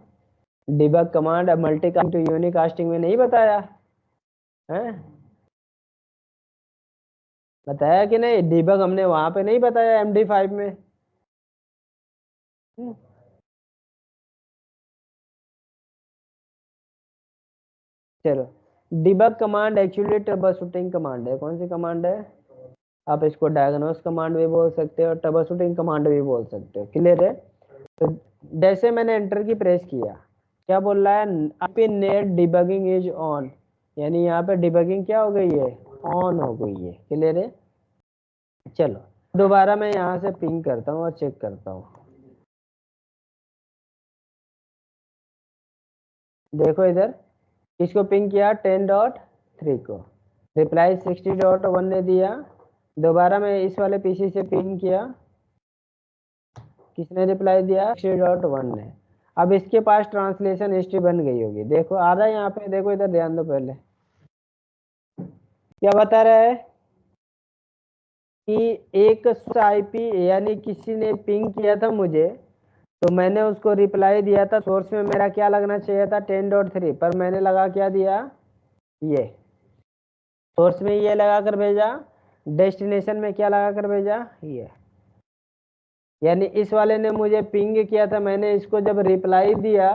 debug command multicasting to unicasting में नहीं बताया है, बताया कि नहीं, डिबग हमने वहां पे नहीं बताया MD5 में। चलो, debug command actually trouble shooting command है। कौन सी कमांड है, आप इसको डायग्नोस कमांड भी बोल सकते हो, ट्रबल शूटिंग कमांड भी बोल सकते हो। क्लियर है। तो जैसे मैंने एंटर की प्रेस किया, क्या बोल रहा है, आपकी नेट डिबगिंग इज ऑन, यानी यहाँ पे डिबगिंग क्या हो गई है, ऑन हो गई है। क्लियर है। चलो दोबारा मैं यहाँ से पिंग करता हूँ और चेक करता हूँ। देखो इधर किसको पिंग किया, 10.3 को, रिप्लाई 60.1 ने दिया। दोबारा मैं इस वाले पीसी से पिंग किया, किसने रिप्लाई दिया, 60.1 ने। अब इसके पास ट्रांसलेशन हिस्ट्री बन गई होगी, देखो आ रहा है यहाँ पे, देखो इधर ध्यान दो, पहले क्या बता रहा है कि एक IP यानी किसी ने पिंग किया था मुझे, तो मैंने उसको रिप्लाई दिया था। सोर्स में मेरा क्या लगना चाहिए था, 10.3, पर मैंने लगा क्या दिया, ये सोर्स में ये लगा कर भेजा, डेस्टिनेशन में क्या लगा कर भेजा, ये। यानी इस वाले ने मुझे पिंग किया था, मैंने इसको जब रिप्लाई दिया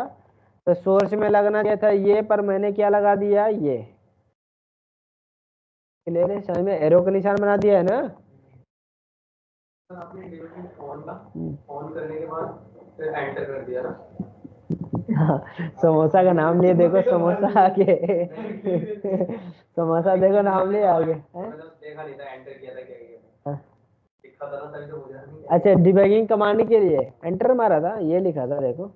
तो सोर्स में लगना चाहिए था ये, पर मैंने क्या लगा दिया, ये। क्लियर है, समझ में, एरो का निशान बना दिया है ना। आपने ऑन करने के बाद फिर एंटर कर दिया ना। हाँ, समोसा का नाम लिए, देखो समोसा आगे समोसा देखो नाम लिए आगे। देखा नहीं था, एंटर किया था, क्या किया था, लिखा था ना, तभी तो मुझे नहीं। अच्छा, डिबगिंग कमांड के लिए एंटर मारा था, ये लिखा था, देखो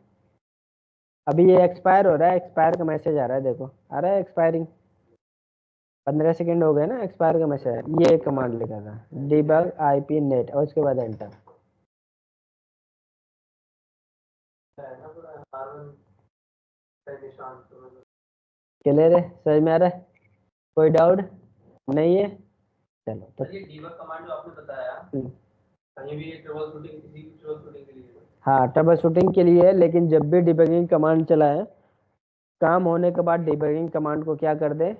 अभी ये एक्सपायर हो रहा है, एक्सपायर का मैसेज आ रहा है, देखो आ रहा है एक्सपायरिंग, 15 सेकेंड हो गए ना, एक्सपायर का मैसेज। ये कमांड लिखा था, डिबग IP नेट, और उसके बाद एंटर। क्लियर है, समझ में आ रहा है, कोई डाउट नहीं है। चलो तो ये डीबग कमांड जो आपने बताया, कहीं भी ट्रबल शूटिंग, किसी भी ट्रबल शूटिंग के लिए, हाँ ट्रबल शूटिंग के लिए है, लेकिन जब भी डिबगिंग कमांड चलाए, काम होने के बाद डिबगिंग कमांड को क्या कर दे,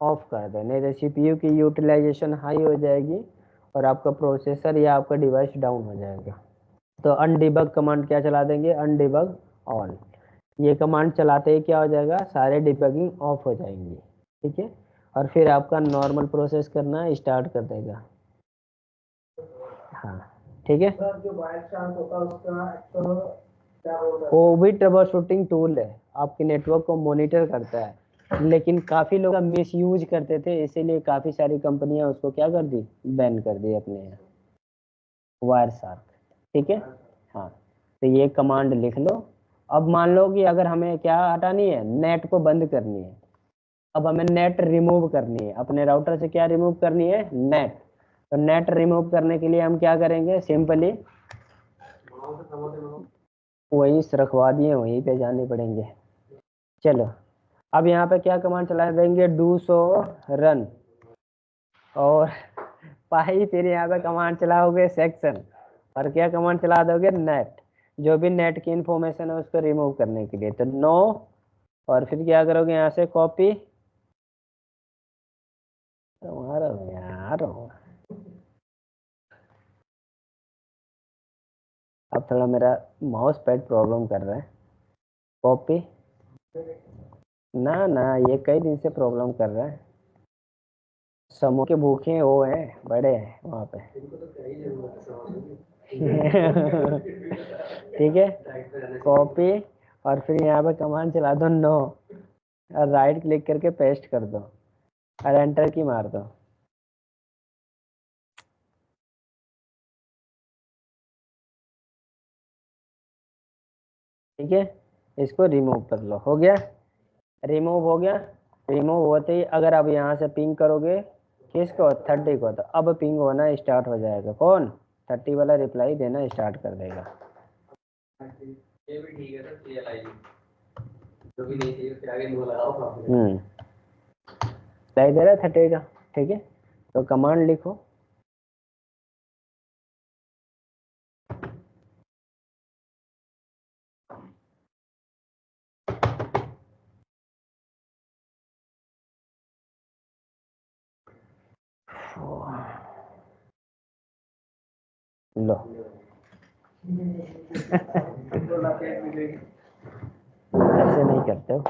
ऑफ कर दे, नहीं तो CPU की यूटिलाइजेशन हाई हो जाएगी और आपका प्रोसेसर या आपका डिवाइस डाउन हो जाएगा। तो अनडिबग कमांड क्या चला देंगे, अनडिबग ऑन। ये कमांड चलाते ही क्या हो जाएगा, सारे डिबगिंग ऑफ हो जाएंगे। ठीक है, और फिर आपका नॉर्मल प्रोसेस करना स्टार्ट कर देगा। हाँ ठीक है, जो बाय चांस होता है उसका एक्चुअल क्या बोलते हैं, वो भी ट्रबल शूटिंग टूल है, आपके नेटवर्क को मॉनिटर करता है, लेकिन काफी लोग मिस यूज करते थे, इसीलिए काफी सारी कंपनियां उसको क्या कर दी, बैन कर दी अपने यहाँ, वायरशार्क। ठीक है, हाँ तो ये कमांड लिख लो। अब मान लो कि अगर हमें क्या हटानी है, नेट को बंद करनी है, अब हमें नेट रिमूव करनी है, अपने राउटर से क्या रिमूव करनी है, नेट। तो नेट रिमूव करने के लिए हम क्या करेंगे, सिंपली वहीं से रखवा दिए, वहीं पे जाने पड़ेंगे। चलो अब यहाँ पे क्या कमांड चला देंगे, डू सो रन, और पाई फिर यहाँ पे कमांड चलाओगे सेक्शन, और क्या कमांड चला दोगे, नेट, जो भी नेट की इंफॉर्मेशन है उसको रिमूव करने के लिए। तो नो, और फिर क्या करोगे, यहाँ से कॉपी, तुम्हारा यार अब थोड़ा मेरा माउस पैड प्रॉब्लम कर रहा है, कॉपी, ना ना ये कई दिन से प्रॉब्लम कर रहा है, समोसे के भूखे हैं वो हैं, बड़े हैं वहाँ पे। इनको तो क्या ही जरूरत है ठीक है, राइट पे जाने से कॉपी और फिर यहाँ पे कमांड चला दो नो, और राइट क्लिक करके पेस्ट कर दो और एंटर की मार दो। ठीक है, इसको रिमूव कर लो। हो गया, रिमूव हो गया। रिमूव होते ही अगर अब यहाँ से पिंग करोगे किसको, 30 को, तो अब पिंग होना स्टार्ट हो जाएगा। कौन, 30 वाला रिप्लाई देना स्टार्ट कर देगा। ये भी ठीक है सर, CLI जो भी नहीं चाहिए उसके आगे नो लगाओ। रिप्लाई दे रहा है 30 का। ठीक है, तो कमांड लिखो, लो ऐसे नहीं करते हो।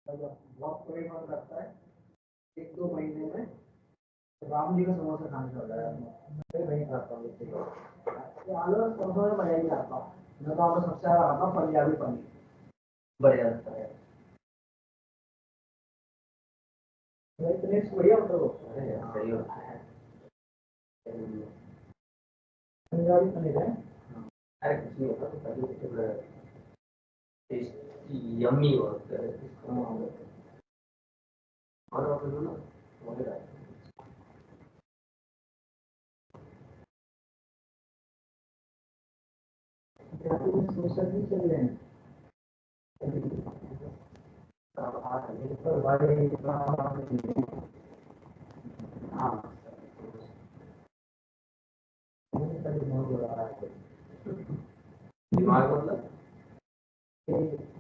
बहुत कोई मन करता है 1-2 महीने में राम जी का समोसा खाने का होता है। मैं नहीं खाता हूँ आलू और समोसा में मजा ही आता हूँ। मैं तो आपको सबसे ज्यादा खाता हूँ पंजाबी पनीर, बढ़िया लगता है। इतने बढ़िया होता है, सही होता है पंजाबी पनीर है। अरे कुछ नहीं होता, तो पनीर यम्मी होता है। और आप लोग ना समोसा नहीं चल रहे हैं। दिमाग मतलब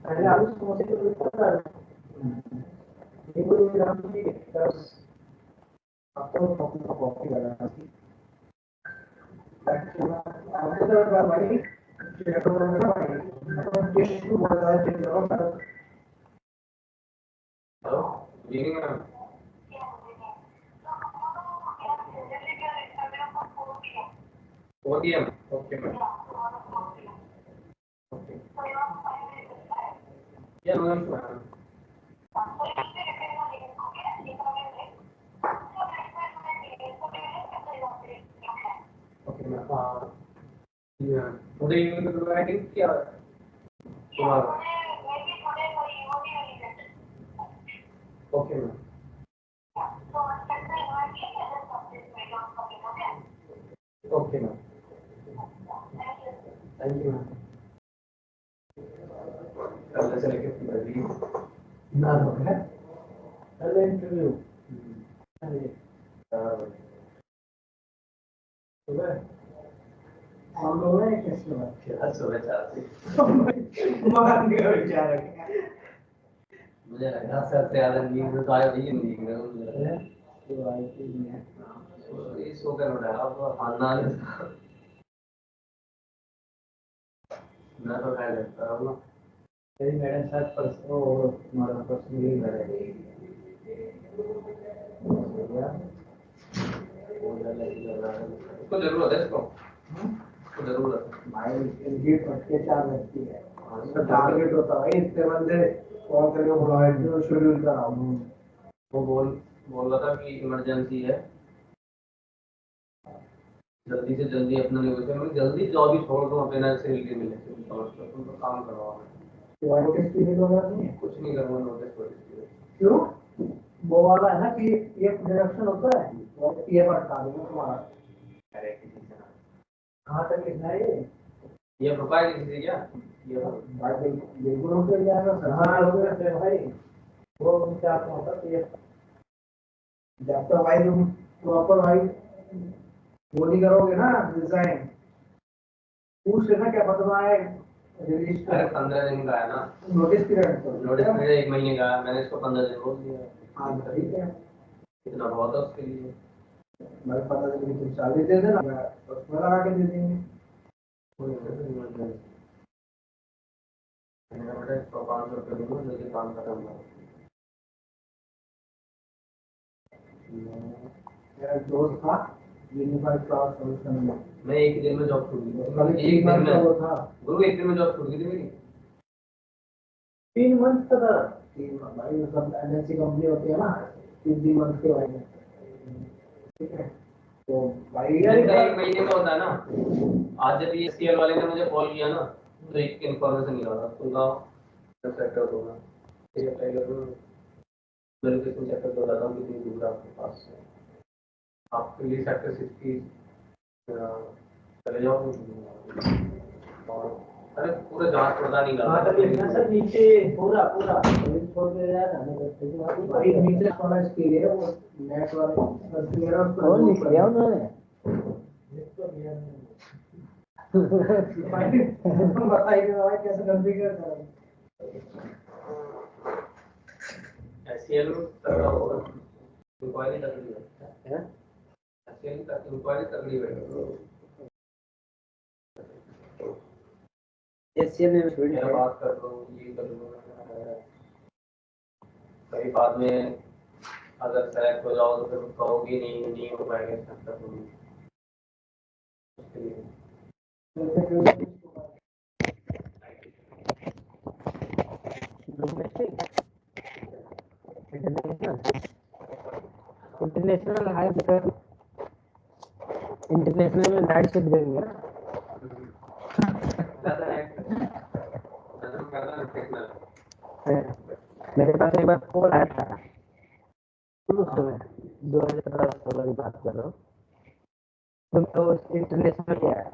पहले आलू समोसे को कॉफी लगा ODM, okay, ma'am. Okay. Yeah, ma'am. Okay, ma'am. Yeah. Today you will be writing here. Tomorrow. Okay, ma'am. Okay, ma'am. Thank you, ma'am. Let's make it review. No, okay. I'll interview. सुबह हम लोग हैं किस सुबह? क्या सुबह चाहते? मान गया बेचारा। मुझे लगा सर से ज्यादा नींद तो आया नहीं, नींद में मुझे लगा तो आई थी नहीं। ये सो कर उठा अब खाना मैं तो खा लेता हूँ ना। तेरी मैडम शायद परसों हमारा परसों नहीं करेगी। इसको जरूरत है, इसको जरूरत है। भाई ये पटके चार लगती है, इसका टारगेट होता है इतने बंदे कॉल करके बुलाए जो शेड्यूल करा हूँ। वो बोल रहा था कि इमरजेंसी है, जल्दी से जल्दी अपना निकलते हैं। जल्दी जॉब ही छोड़ दो, अपने से मिलके मिले तुम तो काम करवाओ। नोटिस पीरियड वगैरह नहीं है, कुछ नहीं करना नोटिस पीरियड। क्यों? वो वाला है ना कि ये डिडक्शन होता है और ये बढ़ता देंगे तुम्हारा कहाँ तक लिखना है ये प्रोफाइल किसी से क्या ये भाई बिल्कुल रुक जाएगा हाँ रुक भाई वो क्या होता है ये जब तक भाई तुम प्रॉपर भाई वो नहीं करोगे ना डिजाइन पूछ लेना क्या पता है रिलीज अरे 15 दिन का है ना नोटिस पीरियड नोटिस पीरियड 1 महीने का है, मैंने इसको 15 दिन बोल दिया। हाँ ठीक है इतना बहुत है उसके लिए। मैं पता है कि तुम 40 दे देना उसमें लगा के दे देंगे मैंने बेटा इसको 500 रुपये दूंगा लेकिन काम खत्म हुआ। मेरा दोस्त था यूनिफाइड क्लास सॉल्यूशन में मैं एक दिन में जॉब छूट गई कल एक दिन में वो था गुरु एक दिन में जॉब छूट गई थी मेरी 3 मंथ का था 3 भाई मतलब एनएससी कंपनी होती है ना 3 मंथ के भाई ठीक है तो भाई जैसे 1 महीने का होता है ना। आज जब ये सीएल वाले ने मुझे कॉल किया ना तो एक इन्फॉर्मेशन नहीं रहा सुनना सेक्टर होगा ठीक है पहले मेरे को सेक्टर को बताता हूँ कितनी दूर है आपके पास से आपके लिए सेक्टर 60 चले जाओ और अरे पूरा जांच पड़ताल नहीं हाँ तो लिखना सर नीचे पूरा पूरा छोड़ के यार हमें करते हैं भाई नीचे वाला स्किल है वो नेट वाले मेरा उसको और लिख लिया उन्होंने बताइए भाई कैसे कॉन्फ़िगर करें एससीएल तक होगा इंक्वायरी तक है एससीएल तक इंक्वायरी तक नहीं एससीएल में छोड़ मैं बात कर लो ये कर लो कई बाद में अगर सेलेक्ट हो जाओ तो फिर कहोगे नहीं हो पाएगा इसका तो इंटरनेशनल हाई कर इंटरनेशनल में नाइट शिफ्ट देंगे ना मेरे पास एक बार कॉल आया था उस समय 2015-16 की बात कर रहा हूँ तो इंटरनेशनल किया है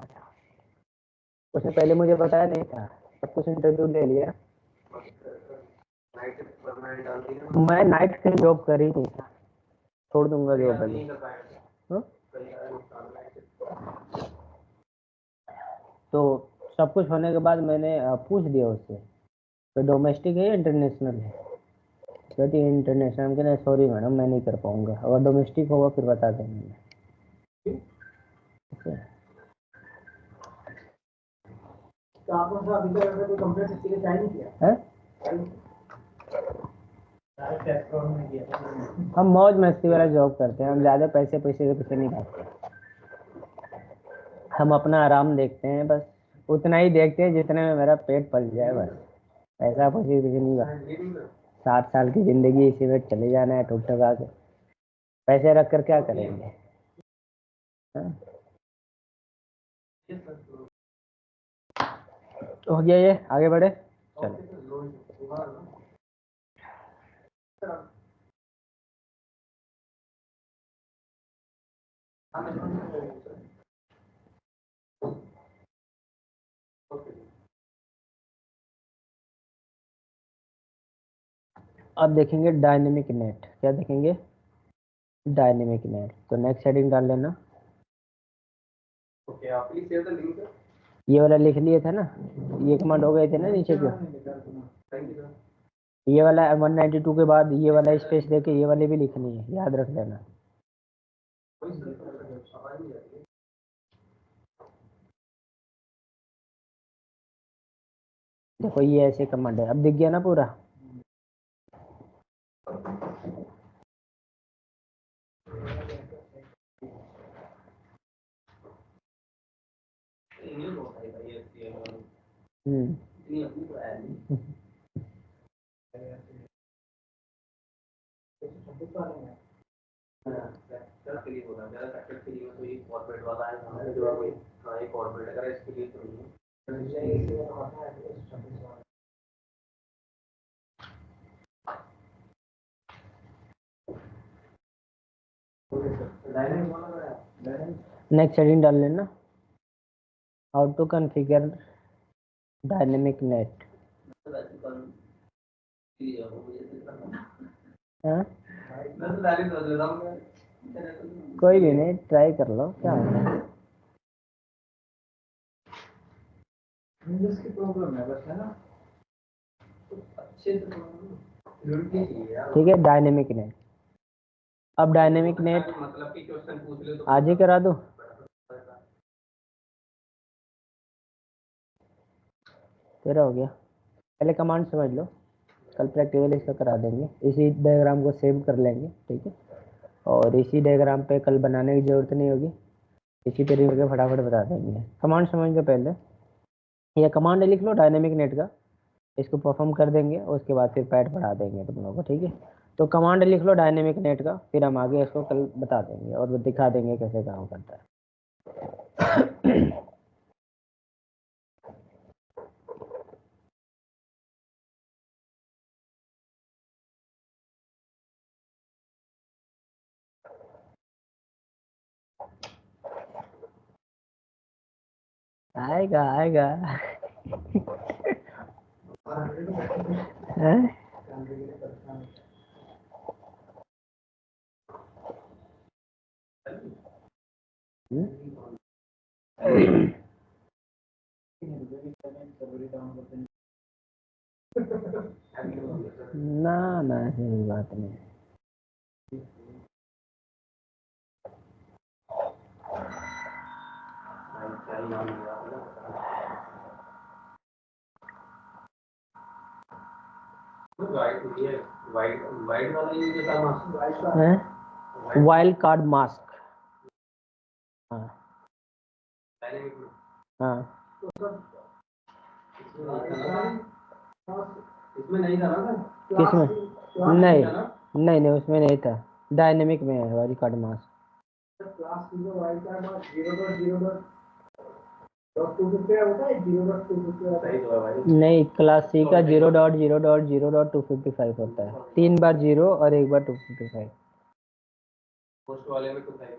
उसने पहले मुझे बताया नहीं था सब कुछ इंटरव्यू ले लिया मैं नाइट से जॉब कर ही नहीं था छोड़ दूंगा जॉब अभी तो सब कुछ होने के बाद मैंने पूछ दिया उससे तो डोमेस्टिक है या इंटरनेशनल है कहती है इंटरनेशनल के लिए सॉरी मैडम मैं नहीं कर पाऊंगा अगर डोमेस्टिक होगा फिर बता देंगे तो आपने अभी तक कोई कंप्लेंट इसके लिए नहीं किया है हम मौज मस्ती वाला जॉब करते हैं हम ज़्यादा पैसे के पीछे नहीं भागते हम अपना आराम देखते हैं बस उतना ही देखते हैं जितने में मेरा पेट पल जाए बस पैसा पीछे नहीं भागते 7 साल की ज़िंदगी इसी में चले जाना है टूट टका के पैसे रख कर क्या करेंगे तो हो गया ये आगे बढ़े चलो अब देखेंगे डायनेमिक नेट क्या देखेंगे डायनेमिक नेट तो नेक्स्ट हेडिंग डाल लेना ओके आप प्लीज शेयर द लिंक ये वाला लिख लिए थे ना ये कमांड हो गए थे ना नीचे के थैंक यू ये वाला 192 के बाद ये वाला स्पेस देके ये वाली भी लिखनी है याद रख लेना देखो ये ऐसे कमांड है अब दिख गया ना पूरा कॉर्पोरेट वाला है हमारे जो कोई कॉर्पोरेट अगर इसके लिए तो नहीं नेक्स्ट हेडिंग डाल लेना, how to configure dynamic NAT. हाँ कोई भी नहीं, ट्राई कर लो, क्या होता है। की प्रॉब्लम है बस, है ना, अच्छे से ठीक है, डायनेमिक नेट। अब डायनेमिक नेट मतलब कि क्वेश्चन पूछ ले तो आज ही करा दो, तेरा हो गया। पहले कमांड समझ लो, कल प्रैक्टिकल इसका करा देंगे, इसी डायग्राम को सेव कर लेंगे, ठीक है। और इसी डायग्राम पे कल बनाने की जरूरत नहीं होगी, इसी तरीके के फटाफट बता देंगे। कमांड समझ लो पहले, ये कमांड लिख लो डायनेमिक नेट का, इसको परफॉर्म कर देंगे और उसके बाद फिर पैड पढ़ा देंगे तुम लोगों को, ठीक है। तो कमांड लिख लो डायनेमिक नेट का, फिर हम आगे इसको कल बता देंगे और दिखा देंगे कैसे काम करता है। आएगा आएगा हैं? ना ना ऐसी बात नहीं। वाइड वाला यूज होता है मास्क, हैं? वाइल्ड कार्ड मास्क, हाँ डायनेमिक में हाँ, इसमें नहीं था ना सर, किसमें? नहीं नहीं नहीं, उसमें नहीं था, डायनेमिक में है wild card mask. Class C में वाइल्ड कार्ड मार्क 0.0.250 होता है, 0.250 होता है। सही तो है भाई। नहीं, क्लास सी का 0.0.0.255 होता है, 3 बार 0 और 1 बार 255। पोस्ट वाले में तो सही है।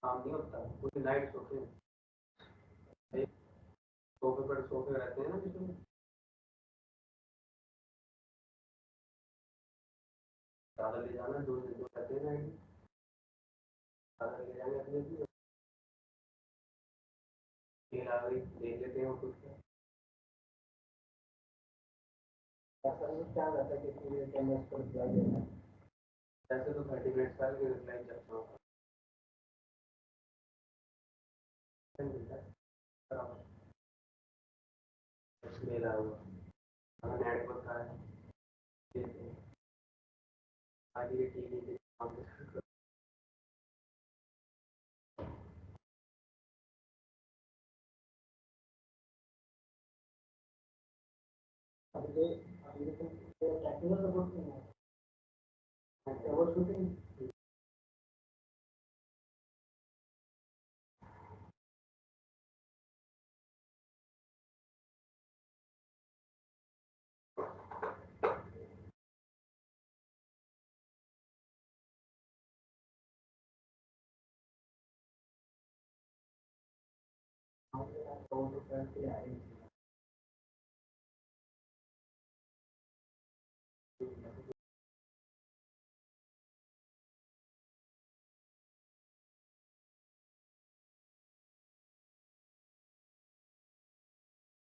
काम नहीं होता, पूरी नाइट सोते हैं, सोफे पर सोते रहते हैं ना जिसमें ज़्यादा ले जाना, दो दो रहते हैं नाइट, ज़्यादा ले जाने अपने भी फिर आ गई देख लेते हैं कुछ ऐसा नहीं क्या रहता है कि पूरे कैमरे पर रिप्लाई देना है। ऐसे तो 30 मिनट का रिप्लाई करता हूँ। मेरा हुआ नेटवर्क का है आगे टीवी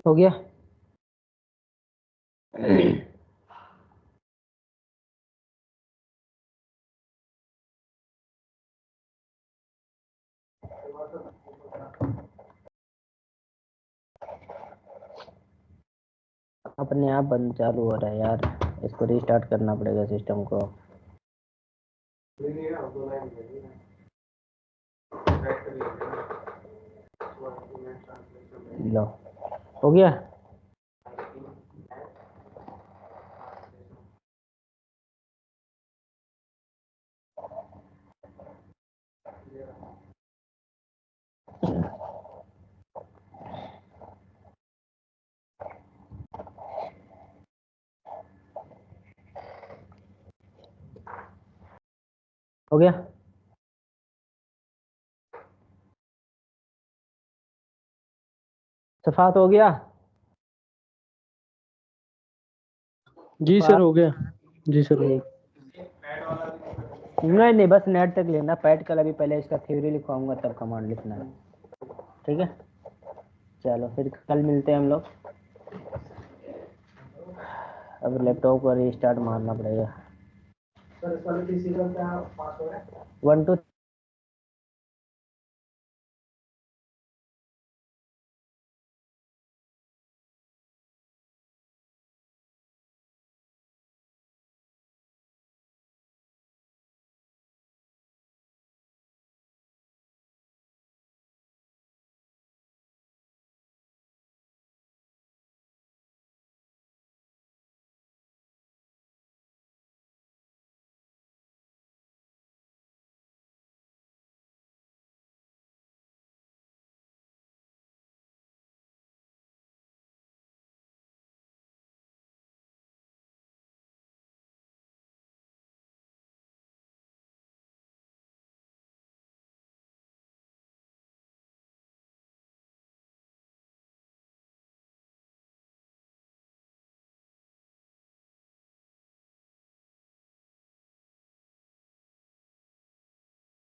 हो गया? अपने आप बंद चालू हो रहा है यार, इसको रीस्टार्ट करना पड़ेगा सिस्टम को। लो, हो गया? हो गया? सफात हो गया? जी सर हो गया। जी सर हो गया। नहीं नहीं, बस नेट तक लेना। पैड कल अभी पहले इसका थ्योरी लिखवाऊंगा तब कमांड लिखना है, ठीक है? चलो फिर कल मिलते हैं हम लोग। अब लैपटॉप को रीस्टार्ट मारना पड़ेगा। 1 2